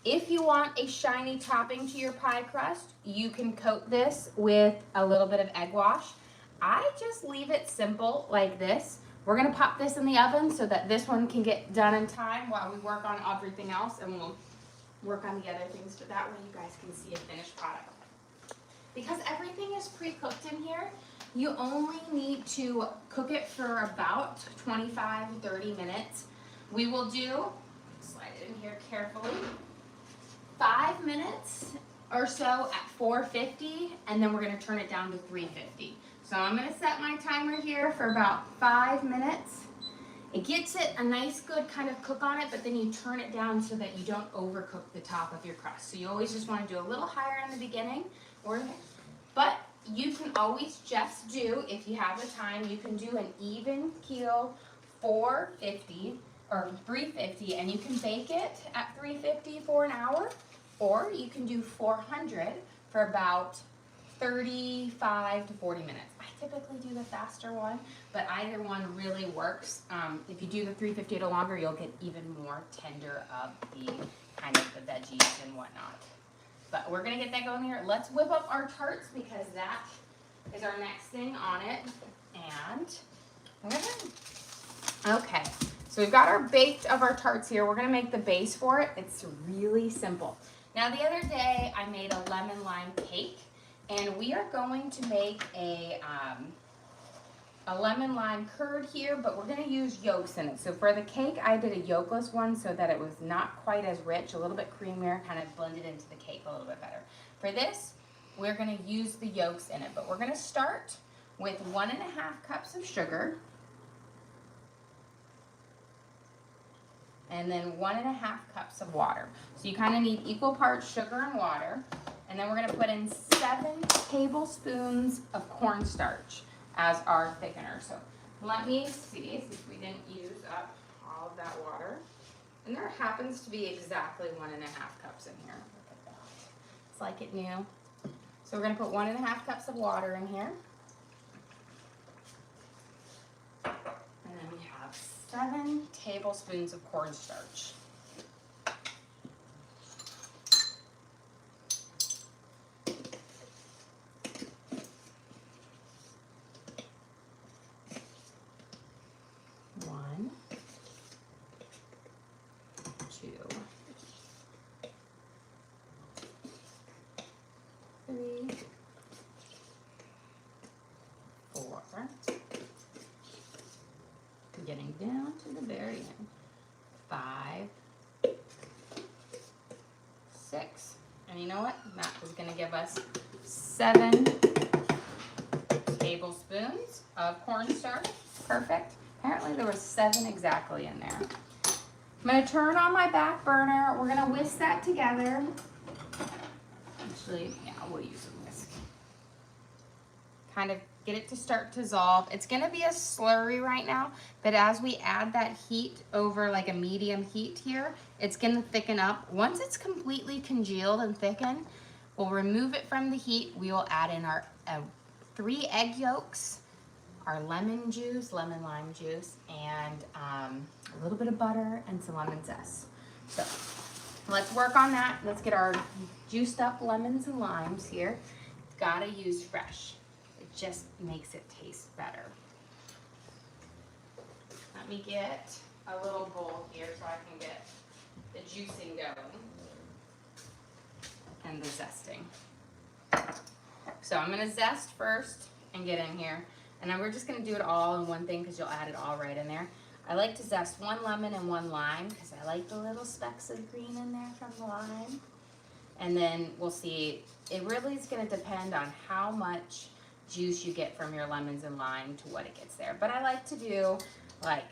If you want a shiny topping to your pie crust, you can coat this with a little bit of egg wash. I just leave it simple like this. We're gonna pop this in the oven so that this one can get done in time while we work on everything else, and we'll work on the other things, but that way you guys can see a finished product. Because everything is pre-cooked in here, you only need to cook it for about 25 to 30 minutes. We will do, slide it in here carefully, 5 minutes or so at 450, and then we're gonna turn it down to 350. So I'm gonna set my timer here for about 5 minutes. It gets it a nice good kind of cook on it, but then you turn it down so that you don't overcook the top of your crust. So you always just wanna do a little higher in the beginning, but you can always just do, if you have the time, you can do an even keel 450 or 350, and you can bake it at 350 for an hour, or you can do 400 for about 35 to 40 minutes. I typically do the faster one, but either one really works. If you do the 350 a little longer, you'll get even more tender of the kind of the veggies and whatnot. But we're gonna get that going here. Let's whip up our tarts because that is our next thing on it. And okay, so we've got our baked of our tarts here. We're gonna make the base for it. It's really simple. Now the other day I made a lemon lime cake, and we are going to make a lemon lime curd here, but we're gonna use yolks in it. So for the cake, I did a yolkless one so that it was not quite as rich, a little bit creamier, kind of blended into the cake a little bit better. For this, we're gonna use the yolks in it, but we're gonna start with 1.5 cups of sugar. and then 1.5 cups of water. So you kind of need equal parts sugar and water. And then we're gonna put in 7 tablespoons of cornstarch as our thickener. So let me see if we didn't use up all of that water. And there happens to be exactly 1.5 cups in here. Look at that. It's like it new. So we're gonna put 1.5 cups of water in here. And then we have 7 tablespoons of cornstarch. One, 2, 3, 4. Getting down to the very end. 5, 6. And you know what? That is going to give us 7 tablespoons of cornstarch. Perfect. Apparently there was 7 exactly in there. I'm going to turn on my back burner. We're going to whisk that together. Actually, yeah, we'll use a whisk. Kind of get it to start to dissolve. It's going to be a slurry right now, but as we add that heat over like a medium heat here, it's going to thicken up. Once it's completely congealed and thickened, we'll remove it from the heat. We will add in our 3 egg yolks, our lemon juice, lemon lime juice, and a little bit of butter and some lemon zest. So let's work on that. Let's get our juiced up lemons and limes here. Gotta use fresh. It just makes it taste better. Let me get a little bowl here so I can get the juicing going and the zesting. So I'm gonna zest first and get in here. And then we're just gonna do it all in one thing because you'll add it all right in there. I like to zest 1 lemon and 1 lime because I like the little specks of green in there from the lime. And then we'll see, it really is gonna depend on how much juice you get from your lemons and lime to what it gets there. But I like to do like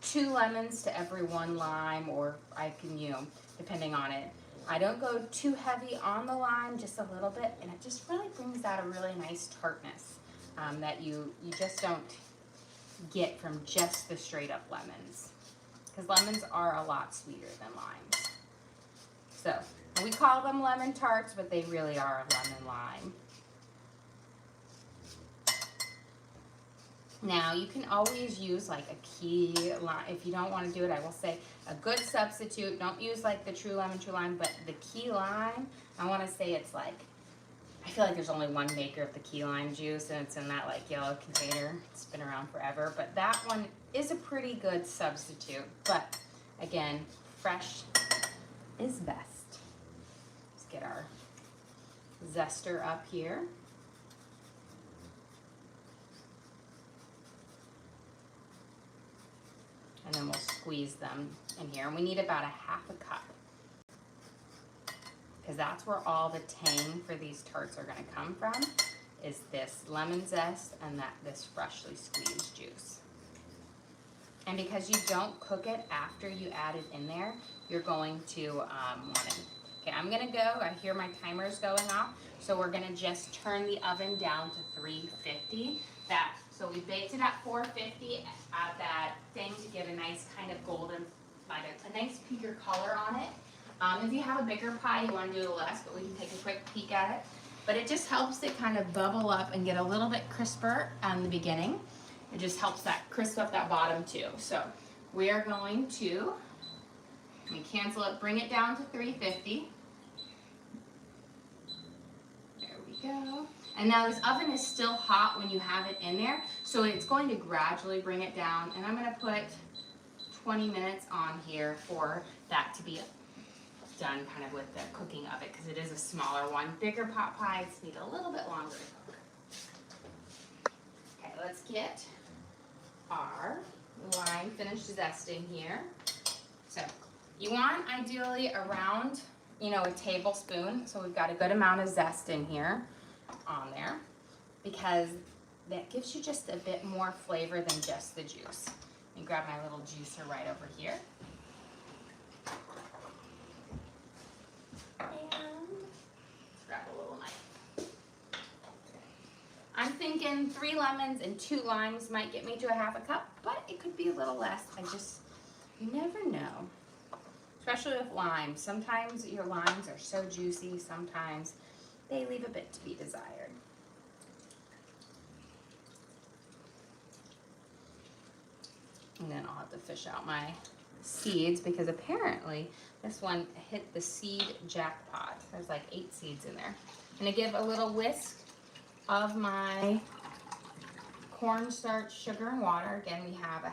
2 lemons to every 1 lime, or I can, depending on it. I don't go too heavy on the lime, just a little bit, and it just really brings out a really nice tartness that you just don't get from just the straight up lemons, because lemons are a lot sweeter than limes. So we call them lemon tarts, but they really are lemon lime. Now you can always use like a key lime. If you don't want to do it, I will say a good substitute, don't use like the true lemon, true lime, but the key lime, I want to say it's like, I feel like there's only one maker of the key lime juice, and it's in that like yellow container. It's been around forever, but that one is a pretty good substitute. But again, fresh is best. Let's get our zester up here. And then we'll squeeze them in here. And we need about 1/2 cup, because that's where all the tang for these tarts are gonna come from, is this lemon zest and this freshly squeezed juice. And because you don't cook it after you add it in there, you're going to want it. Okay, I'm gonna go, I hear my timer's going off, so we're gonna just turn the oven down to 350. So we baked it at 450 at that thing to get a nice kind of golden, like a nice peaker color on it. If you have a bigger pie, you want to do a little less, but we can take a quick peek at it. But it just helps it kind of bubble up and get a little bit crisper on the beginning. It just helps that crisp up that bottom too. So we are going to, cancel it, bring it down to 350. There we go. And now this oven is still hot when you have it in there, so it's going to gradually bring it down. And I'm going to put 20 minutes on here for that to be done kind of with the cooking of it, because it is a smaller one. Bigger pot pies need a little bit longer to cook. Okay, let's get our lime finished zesting here. So you want ideally around, a tablespoon. So we've got a good amount of zest in here on there, because that gives you just a bit more flavor than just the juice. Let me grab my little juicer right over here. thinking 3 lemons and 2 limes might get me to a half a cup, but it could be a little less. You never know. Especially with limes. Sometimes your limes are so juicy, sometimes they leave a bit to be desired. And then I'll have to fish out my seeds because apparently this one hit the seed jackpot. There's like 8 seeds in there. I'm gonna give a little whisk of my cornstarch, sugar, and water. Again, we have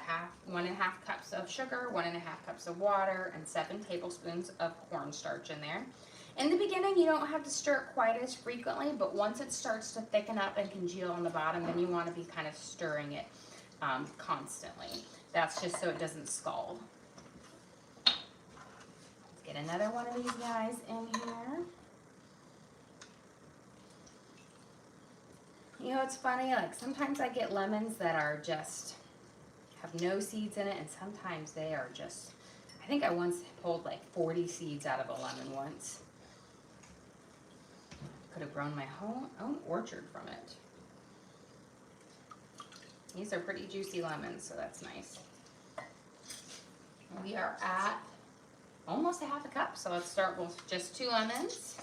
1.5 cups of sugar, 1.5 cups of water, and 7 tablespoons of cornstarch in there. In the beginning, you don't have to stir it quite as frequently, but once it starts to thicken up and congeal on the bottom, then you want to be kind of stirring it constantly. That's just so it doesn't scald. Let's get another one of these guys in here. You know, it's funny, like sometimes I get lemons that are just, have no seeds in it, and sometimes they are just, I think I once pulled like 40 seeds out of a lemon once. Could have grown my own orchard from it. These are pretty juicy lemons, so that's nice. We are at almost a half a cup, so let's start with just 2 lemons.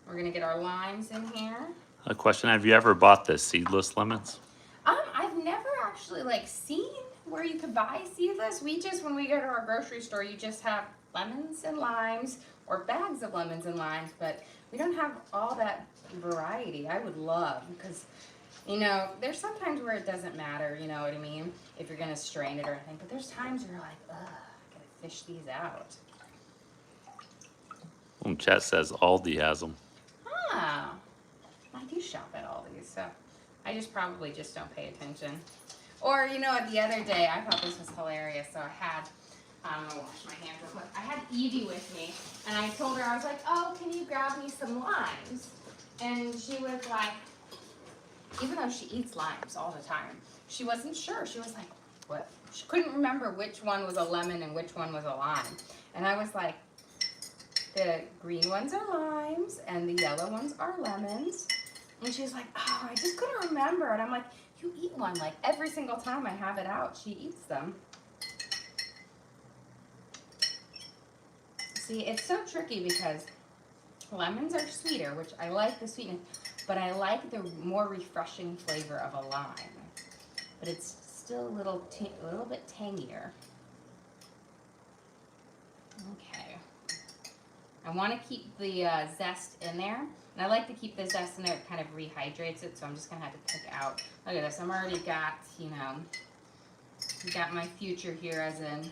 We're gonna get our limes in here. A question, have you ever bought the seedless lemons? I've never actually like seen where you could buy seedless. We just, when we go to our grocery store, you just have lemons and limes or bags of lemons and limes, but we don't have all that variety. I would love, because you know, there's sometimes where it doesn't matter, you know what I mean, if you're gonna strain it or anything, but there's times where you're like, ugh, I gotta fish these out. Well, chat says Aldi has them. Ah, I do shop at Aldi's, so I probably just don't pay attention. Or, you know, the other day, I thought this was hilarious, so I had, I'm gonna wash my hands real quick. I had Evie with me, and I told her, I was like, oh, can you grab me some limes? And she was like, even though she eats limes all the time, she wasn't sure. She was like, what? She couldn't remember which one was a lemon and which one was a lime. And I was like, the green ones are limes and the yellow ones are lemons. And she's like, oh, I just couldn't remember. And I'm like, you eat one. Like every single time I have it out, she eats them. See, it's so tricky because lemons are sweeter, which I like the sweetness, but I like the more refreshing flavor of a lime. But it's still a little bit tangier. Okay. I want to keep the zest in there. And I like to keep the zest in there. It kind of rehydrates it, so I'm just going to have to pick out. Look at this. I'm already got, you know, got my future here as a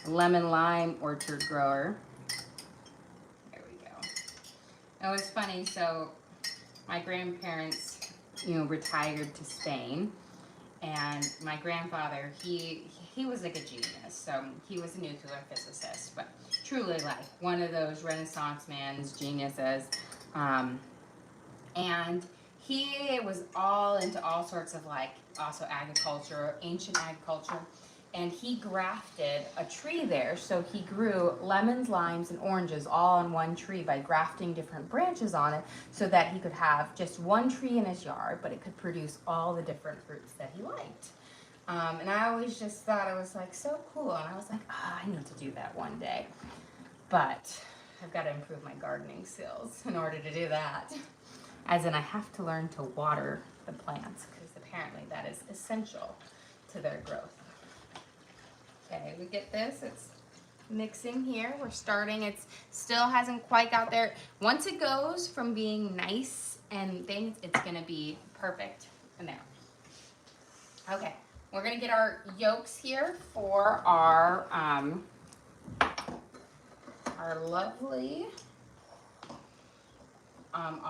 lemon lime orchard grower. There we go. It was funny. So my grandparents, you know, retired to Spain. And my grandfather, he was like a genius. So he was a nuclear physicist, but truly like one of those Renaissance man's geniuses. And he was all into all sorts of like also agriculture, ancient agriculture. And he grafted a tree there. So he grew lemons, limes, and oranges all on one tree by grafting different branches on it so that he could have just one tree in his yard, but it could produce all the different fruits that he liked. And I always just thought it was like so cool. And I was like, oh, I need to do that one day. But I've got to improve my gardening skills in order to do that. As in, I have to learn to water the plants because apparently that is essential to their growth. Okay, we get this, it's mixing here. We're starting, it still hasn't quite got there. Once it goes from being nice and things, it's gonna be perfect in there. Okay, we're gonna get our yolks here for our lovely, I'm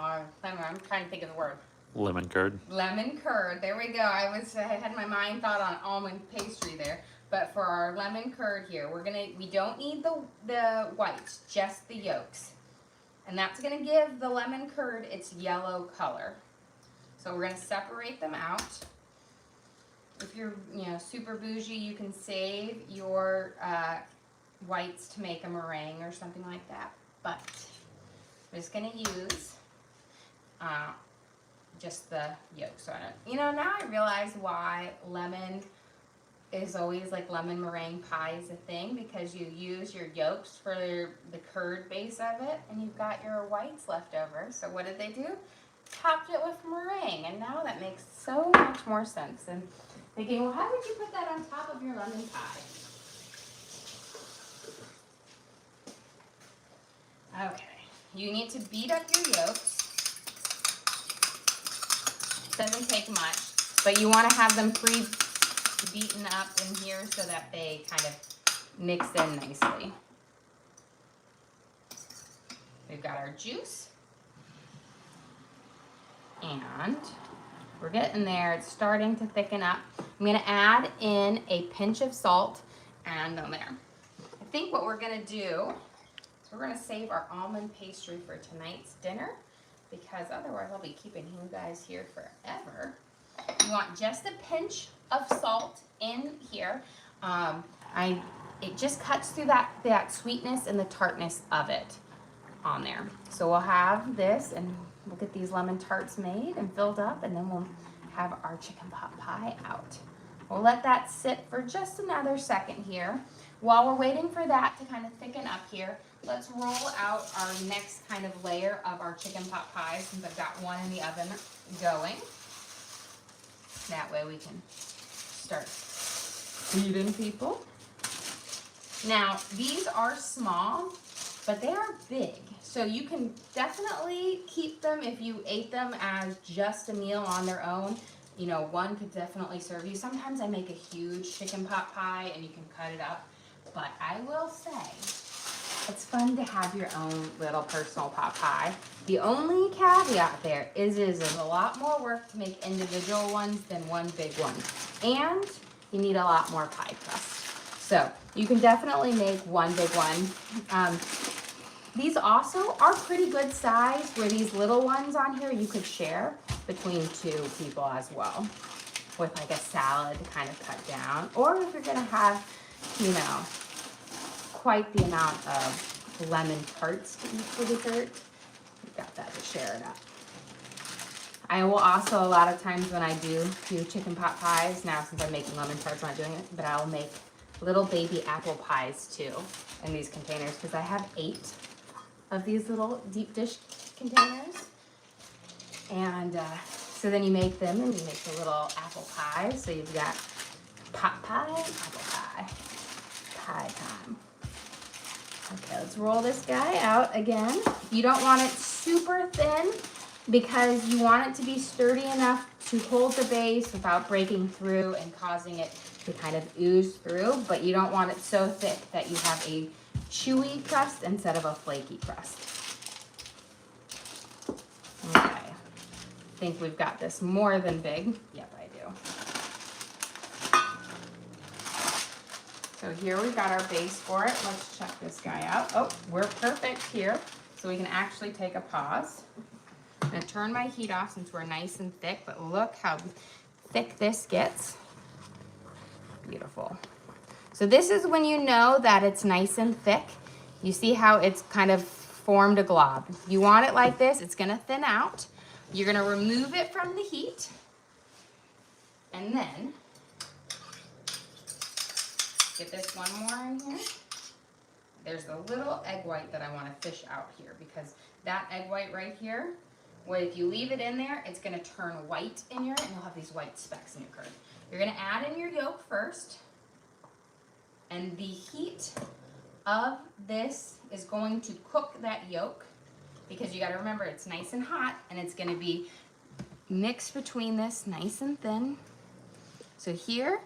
trying to think of the word. Lemon curd. Lemon curd, there we go. I had my mind thought on almond pastry there. But for our lemon curd here, we don't need the whites, just the yolks. And that's gonna give the lemon curd its yellow color. So we're gonna separate them out. If you're, you know, super bougie, you can save your whites to make a meringue or something like that. But I'm just gonna use just the yolks on it. You know, now I realize why lemon is always like lemon meringue pie is a thing, because you use your yolks for the curd base of it and you've got your whites left over. So what did they do? Topped it with meringue, and now that makes so much more sense. And thinking, well, how would you put that on top of your lemon pie? Okay, you need to beat up your yolks. Doesn't take much, but you want to have them pre-beaten up in here so that they kind of mix in nicely. We've got our juice, and we're getting there. It's starting to thicken up. I'm going to add in a pinch of salt, and there. I think what we're going to do is we're going to save our almond pastry for tonight's dinner, because otherwise I'll be keeping you guys here forever. You want just a pinch of salt in here. It just cuts through that sweetness and the tartness of it on there. So we'll have this, and we'll get these lemon tarts made and filled up, and then we'll have our chicken pot pie out. We'll let that sit for just another second here. While we're waiting for that to kind of thicken up here, let's roll out our next kind of layer of our chicken pot pie, since I've got one in the oven going. That way we can start feeding people. Now, these are small, but they are big. So you can definitely keep them if you ate them as just a meal on their own. You know, one could definitely serve you. Sometimes I make a huge chicken pot pie and you can cut it up. But I will say, it's fun to have your own little personal pot pie. The only caveat there is there's a lot more work to make individual ones than one big one. And you need a lot more pie crust. So you can definitely make one big one. These also are pretty good size, where these little ones on here you could share between two people as well, with like a salad to kind of cut down. Or if you're gonna have, you know, quite the amount of lemon tarts to eat for dessert, you've got that to share it up. I will also, a lot of times when I do chicken pot pies, now since I'm making lemon tarts, I'm not doing it, but I'll make little baby apple pies too in these containers, because I have 8 of these little deep dish containers. And so then you make them and you make the little apple pies. So you've got pot pie, apple pie, pie time. Okay, let's roll this guy out again. You don't want it super thin, because you want it to be sturdy enough to hold the base without breaking through and causing it to kind of ooze through, but you don't want it so thick that you have a chewy crust instead of a flaky crust. Okay, I think we've got this more than big. Yep, I do. So here we've got our base for it. Let's check this guy out. Oh, we're perfect here. So we can actually take a pause. I'm gonna turn my heat off since we're nice and thick, but look how thick this gets. Beautiful. So this is when you know that it's nice and thick. You see how it's kind of formed a glob. You want it like this. It's gonna thin out. You're gonna remove it from the heat, and then get this one more in here. There's the little egg white that I want to fish out here, because that egg white right here, well, if you leave it in there, it's gonna turn white in your, and you'll have these white specks in your curd. You're gonna add in your yolk first, and the heat of this is going to cook that yolk, because you gotta remember it's nice and hot, and it's gonna be mixed between this nice and thin. So here,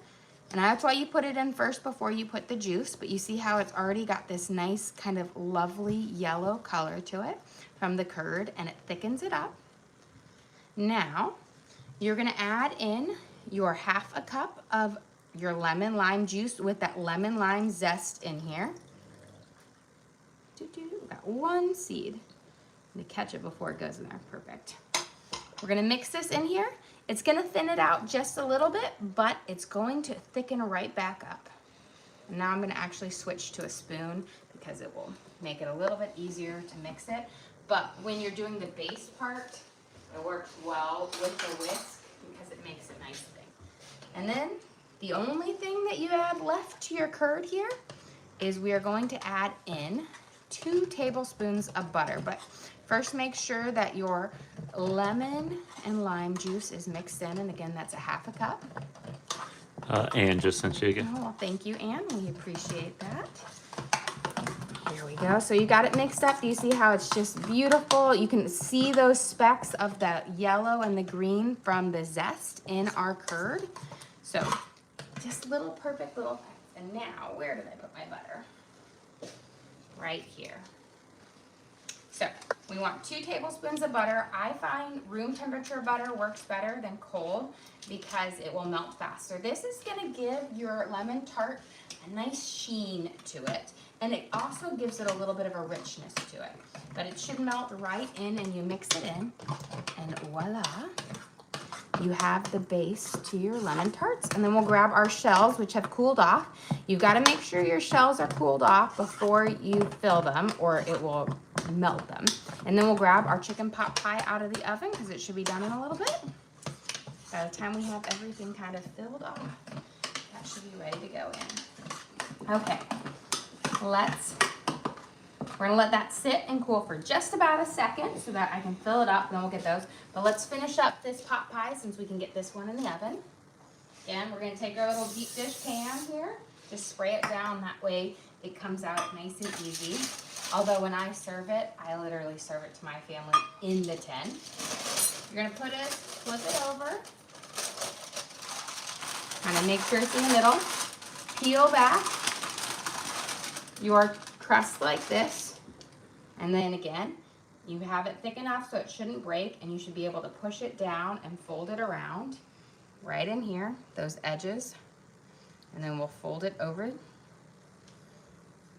and that's why you put it in first before you put the juice, but you see how it's already got this nice kind of lovely yellow color to it from the curd, and it thickens it up. Now, you're gonna add in your 1/2 cup of your lemon lime juice with that lemon lime zest in here. Got 1 seed. I'm gonna catch it before it goes in there. Perfect. We're gonna mix this in here. It's gonna thin it out just a little bit, but it's going to thicken right back up. And now I'm gonna actually switch to a spoon, because it will make it a little bit easier to mix it. But when you're doing the base part, It works well with the whisk because it makes it nice thick. And then the only thing that you add left to your curd here is we are going to add in 2 tablespoons of butter. But first make sure that your lemon and lime juice is mixed in. And again, that's a 1/2 cup. Ann just sent you again. Oh, well, thank you, Anne. We appreciate that. Here we go. So you got it mixed up. Do you see how it's just beautiful? You can see those specks of the yellow and the green from the zest in our curd. So just little perfect little pecks. And now, where did I put my butter? Right here. So we want 2 tablespoons of butter. I find room temperature butter works better than cold because it will melt faster. This is gonna give your lemon tart a nice sheen to it. And it also gives it a little bit of a richness to it. But it should melt right in, and you mix it in, and voila. You have the base to your lemon tarts. And then we'll grab our shells, which have cooled off. You've got to make sure your shells are cooled off before you fill them, or it will melt them. And then we'll grab our chicken pot pie out of the oven because it should be done in a little bit. By the time we have everything kind of filled off, that should be ready to go in. Okay, we're gonna let that sit and cool for just about a second so that I can fill it up, and then we'll get those. But let's finish up this pot pie since we can get this one in the oven. Again, we're gonna take our little deep dish pan here, just spray it down, that way it comes out nice and easy. Although when I serve it, I literally serve it to my family in the tin. You're gonna flip it over, kind of make sure it's in the middle, peel back your crust like this, and then again, you have it thick enough so it shouldn't break, and you should be able to push it down and fold it around right in here, those edges, and then we'll fold it over.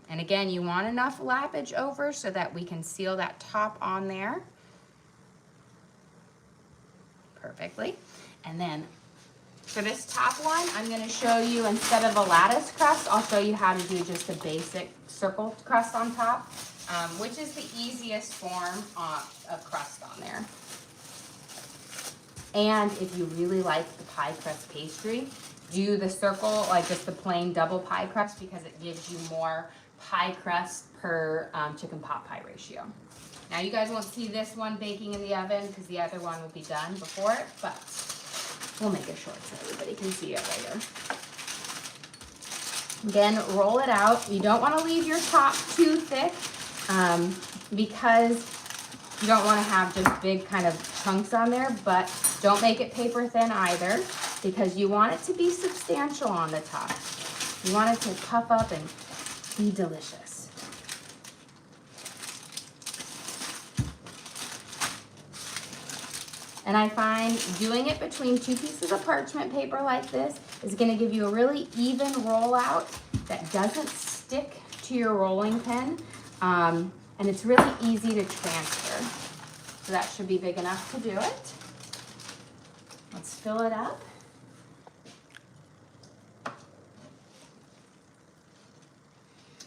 And again, you want enough lappage over so that we can seal that top on there perfectly. And then for this top one, I'm going to show you, instead of a lattice crust, I'll show you how to do just a basic circle crust on top, which is the easiest form of crust on there. And if you really like the pie crust pastry, do the circle, like just the plain double pie crust, because it gives you more pie crust per chicken pot pie ratio. Now you guys won't see this one baking in the oven because the other one will be done before it, but we'll make it short so everybody can see it later. Again, roll it out. You don't want to leave your top too thick because you don't want to have just big kind of chunks on there, but don't make it paper thin either because you want it to be substantial on the top. You want it to puff up and be delicious. And I find doing it between 2 pieces of parchment paper like this is going to give you a really even rollout that doesn't stick to your rolling pin. And it's really easy to transfer. So that should be big enough to do it. Let's fill it up.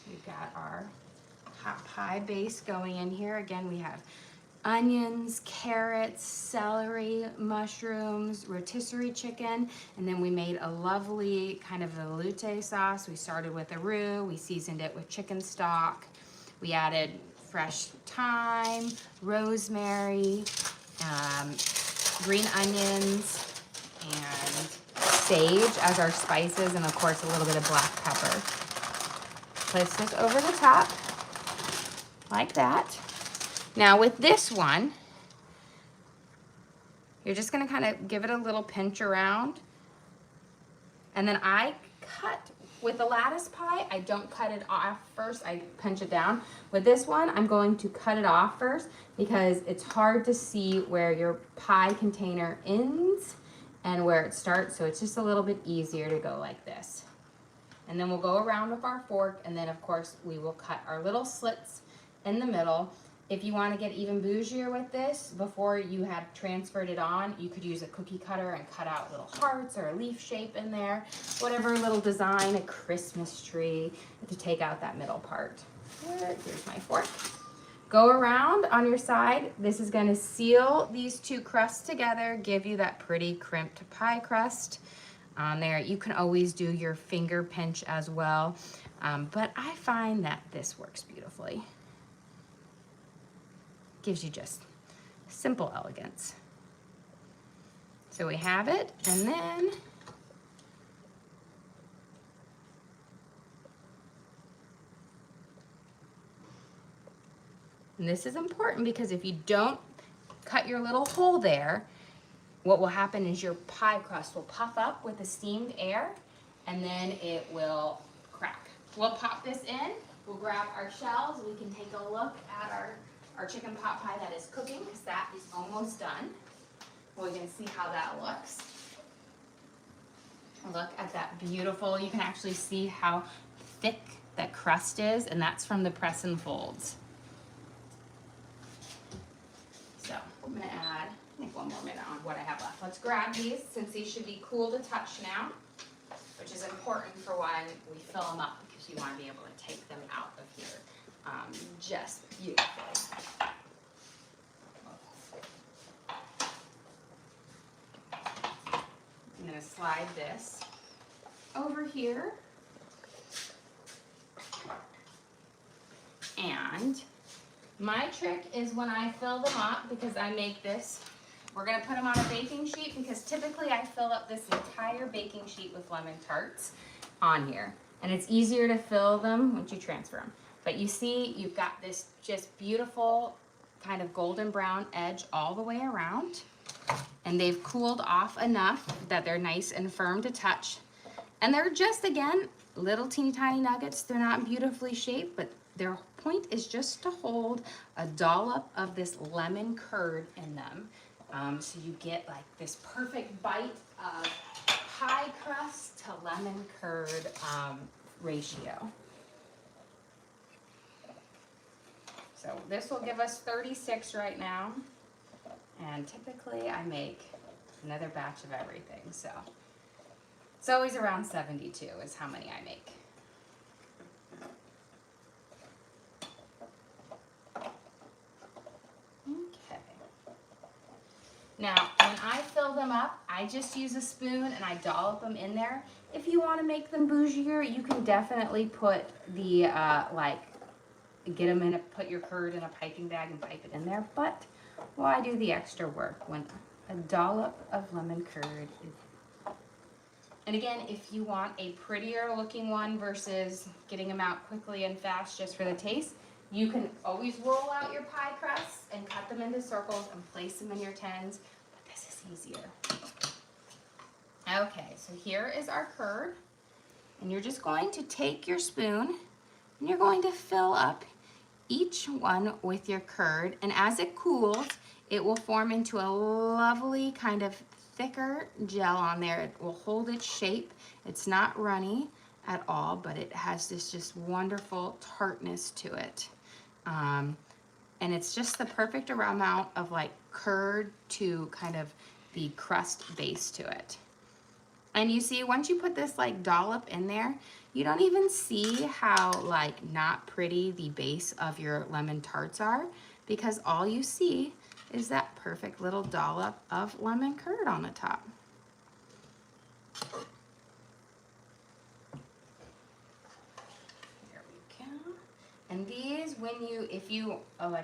We've got our hot pie base going in here. Again, we have onions, carrots, celery, mushrooms, rotisserie chicken, and then we made a lovely kind of velouté sauce. We started with a roux, we seasoned it with chicken stock, we added fresh thyme, rosemary, green onions, and sage as our spices, and of course a little bit of black pepper. Place this over the top like that. Now with this one, you're just gonna kind of give it a little pinch around. And then I cut, with the lattice pie, I don't cut it off first, I pinch it down. With this one, I'm going to cut it off first because it's hard to see where your pie container ends and where it starts, so it's just a little bit easier to go like this. And then we'll go around with our fork, and then of course we will cut our little slits in the middle. If you want to get even bougier with this, before you had transferred it on, you could use a cookie cutter and cut out little hearts or a leaf shape in there, whatever little design, a Christmas tree, to take out that middle part. Here's my fork. go around on your side. This is gonna seal these two crusts together, give you that pretty crimped pie crust on there. You can always do your finger pinch as well, but I find that this works beautifully. Gives you just simple elegance. So we have it, and then and this is important because if you don't cut your little hole there, what will happen is your pie crust will puff up with the steamed air, and then it will crack. We'll pop this in, we'll grab our shells, we can take a look at our chicken pot pie that is cooking, because that is almost done. We can see how that looks. Look at that beautiful, you can actually see how thick that crust is, and that's from the press and folds. So I'm gonna add, I think, one more minute on what I have left. Let's grab these, since these should be cool to touch now, which is important for when we fill them up, because you wanna be able to take them out of here just beautifully. I'm gonna slide this over here. And my trick is when I fill them up, because I make this, we're gonna put them on a baking sheet, because typically I fill up this entire baking sheet with lemon tarts on here. And it's easier to fill them once you transfer them. But you see, you've got this just beautiful kind of golden brown edge all the way around. And they've cooled off enough that they're nice and firm to touch. And they're just, again, little teeny tiny nuggets. They're not beautifully shaped, but their point is just to hold a dollop of this lemon curd in them. So you get like this perfect bite of pie crust to lemon curd ratio. So this will give us 36 right now. And typically I make another batch of everything. So it's always around 72 is how many I make. Okay. Now, when I fill them up, I just use a spoon and I dollop them in there. If you want to make them bougier, you can definitely put the, get them in, put your curd in a piping bag and pipe it in there. But why do the extra work when a dollop of lemon curd is... And again, if you want a prettier looking one versus getting them out quickly and fast just for the taste, you can always roll out your pie crusts and cut them into circles and place them in your tins, but this is easier. Okay, so here is our curd, and you're just going to take your spoon and you're going to fill up each one with your curd, and as it cools, it will form into a lovely kind of thicker gel on there. It will hold its shape. It's not runny at all, but it has this just wonderful tartness to it. And it's just the perfect amount of like curd to kind of the crust base to it. And you see, once you put this like dollop in there, you don't even see how like not pretty the base of your lemon tarts are, because all you see is that perfect little dollop of lemon curd on the top. There we go. And these, if you,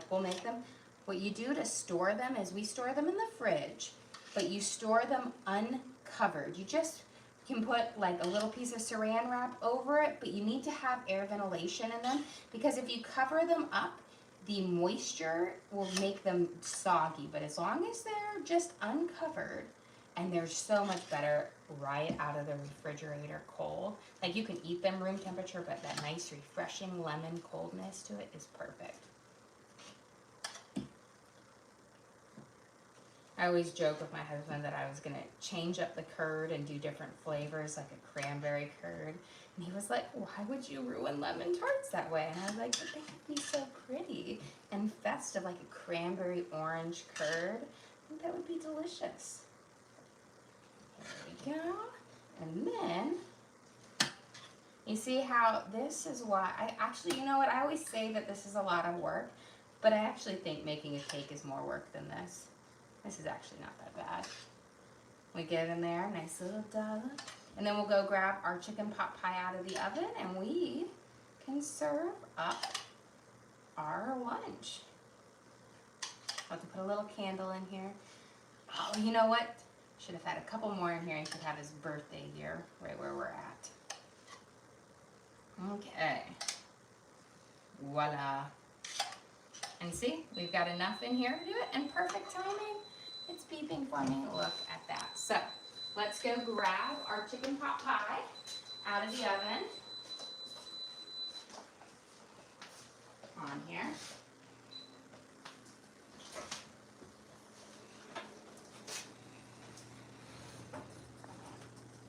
we'll make them, what you do to store them is we store them in the fridge, but you store them uncovered. You just can put like a little piece of saran wrap over it, but you need to have air ventilation in them, because if you cover them up, the moisture will make them soggy. But as long as they're just uncovered, and they're so much better right out of the refrigerator cold. Like you can eat them room temperature, but that nice refreshing lemon coldness to it is perfect. I always joke with my husband that I was gonna change up the curd and do different flavors, like a cranberry curd. And he was like, why would you ruin lemon tarts that way? And I was like, but they would be so pretty and festive, like a cranberry orange curd. I think that would be delicious. There we go. And then, you see how this is why, you know what, I always say that this is a lot of work. But I actually think making a cake is more work than this. This is actually not that bad. We get in there, nice little dollop. And then we'll go grab our chicken pot pie out of the oven and we can serve up our lunch. I'll have to put a little candle in here. Oh, you know what? Should have had a couple more in here. He could have his birthday here, right where we're at. Okay. Voila. And see, we've got enough in here to do it, and perfect timing. It's beeping for me. Look at that. So let's go grab our chicken pot pie out of the oven. On here.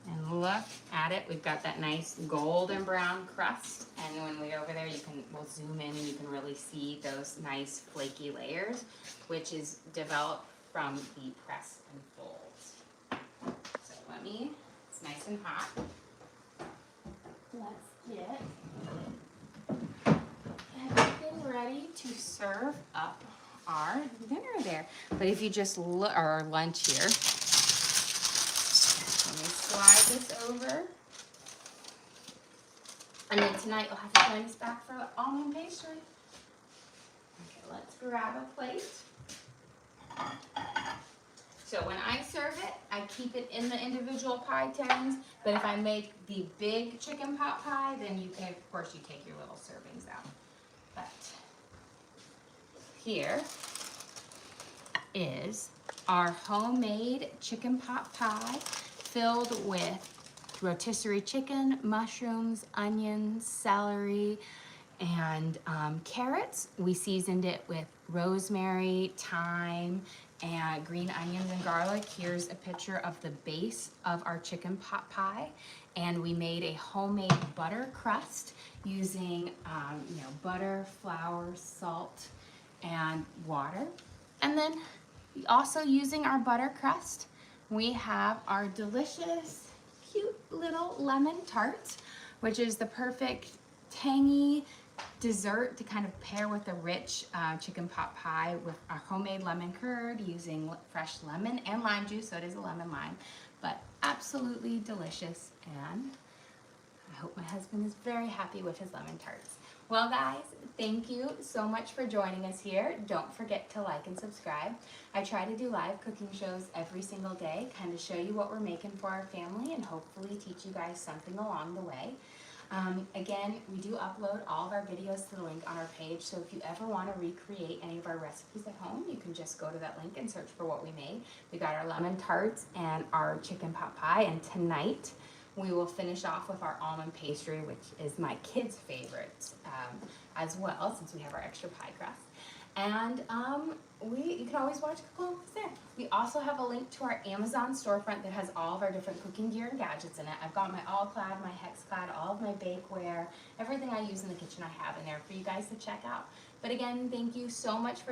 And look at it. We've got that nice golden brown crust. And when we're over there, we'll zoom in and you can really see those nice flaky layers, which is developed from the press and folds. So it's nice and hot. Let's get everything ready to serve up our dinner there. But if you just look, or our lunch here, let me slide this over. And then tonight you'll have to join us back for almond pastry. Okay, let's grab a plate. So when I serve it, I keep it in the individual pie tins. But if I make the big chicken pot pie, then you can, of course, you take your little servings out. But here is our homemade chicken pot pie filled with rotisserie chicken, mushrooms, onions, celery, and carrots. We seasoned it with rosemary, thyme, and green onions and garlic. Here's a picture of the base of our chicken pot pie. And we made a homemade butter crust using butter, flour, salt, and water. And then also using our butter crust, we have our delicious, cute little lemon tart, which is the perfect tangy dessert to kind of pair with a rich chicken pot pie with our homemade lemon curd using fresh lemon and lime juice, so it is a lemon lime, but absolutely delicious, and I hope my husband is very happy with his lemon tarts. Well guys, thank you so much for joining us here. Don't forget to like and subscribe. I try to do live cooking shows every single day, kind of show you what we're making for our family and hopefully teach you guys something along the way. Again, we do upload all of our videos to the link on our page, so if you ever want to recreate any of our recipes at home, you can just go to that link and search for what we made. We got our lemon tarts and our chicken pot pie, and tonight we will finish off with our almond pastry, which is my kids' favorite as well, since we have our extra pie crust. And you can always watch Cook Along with us there. We also have a link to our Amazon storefront that has all of our different cooking gear and gadgets in it. I've got my all-clad, my hex-clad, all of my bakeware, everything I use in the kitchen I have in there for you guys to check out. But again, thank you so much for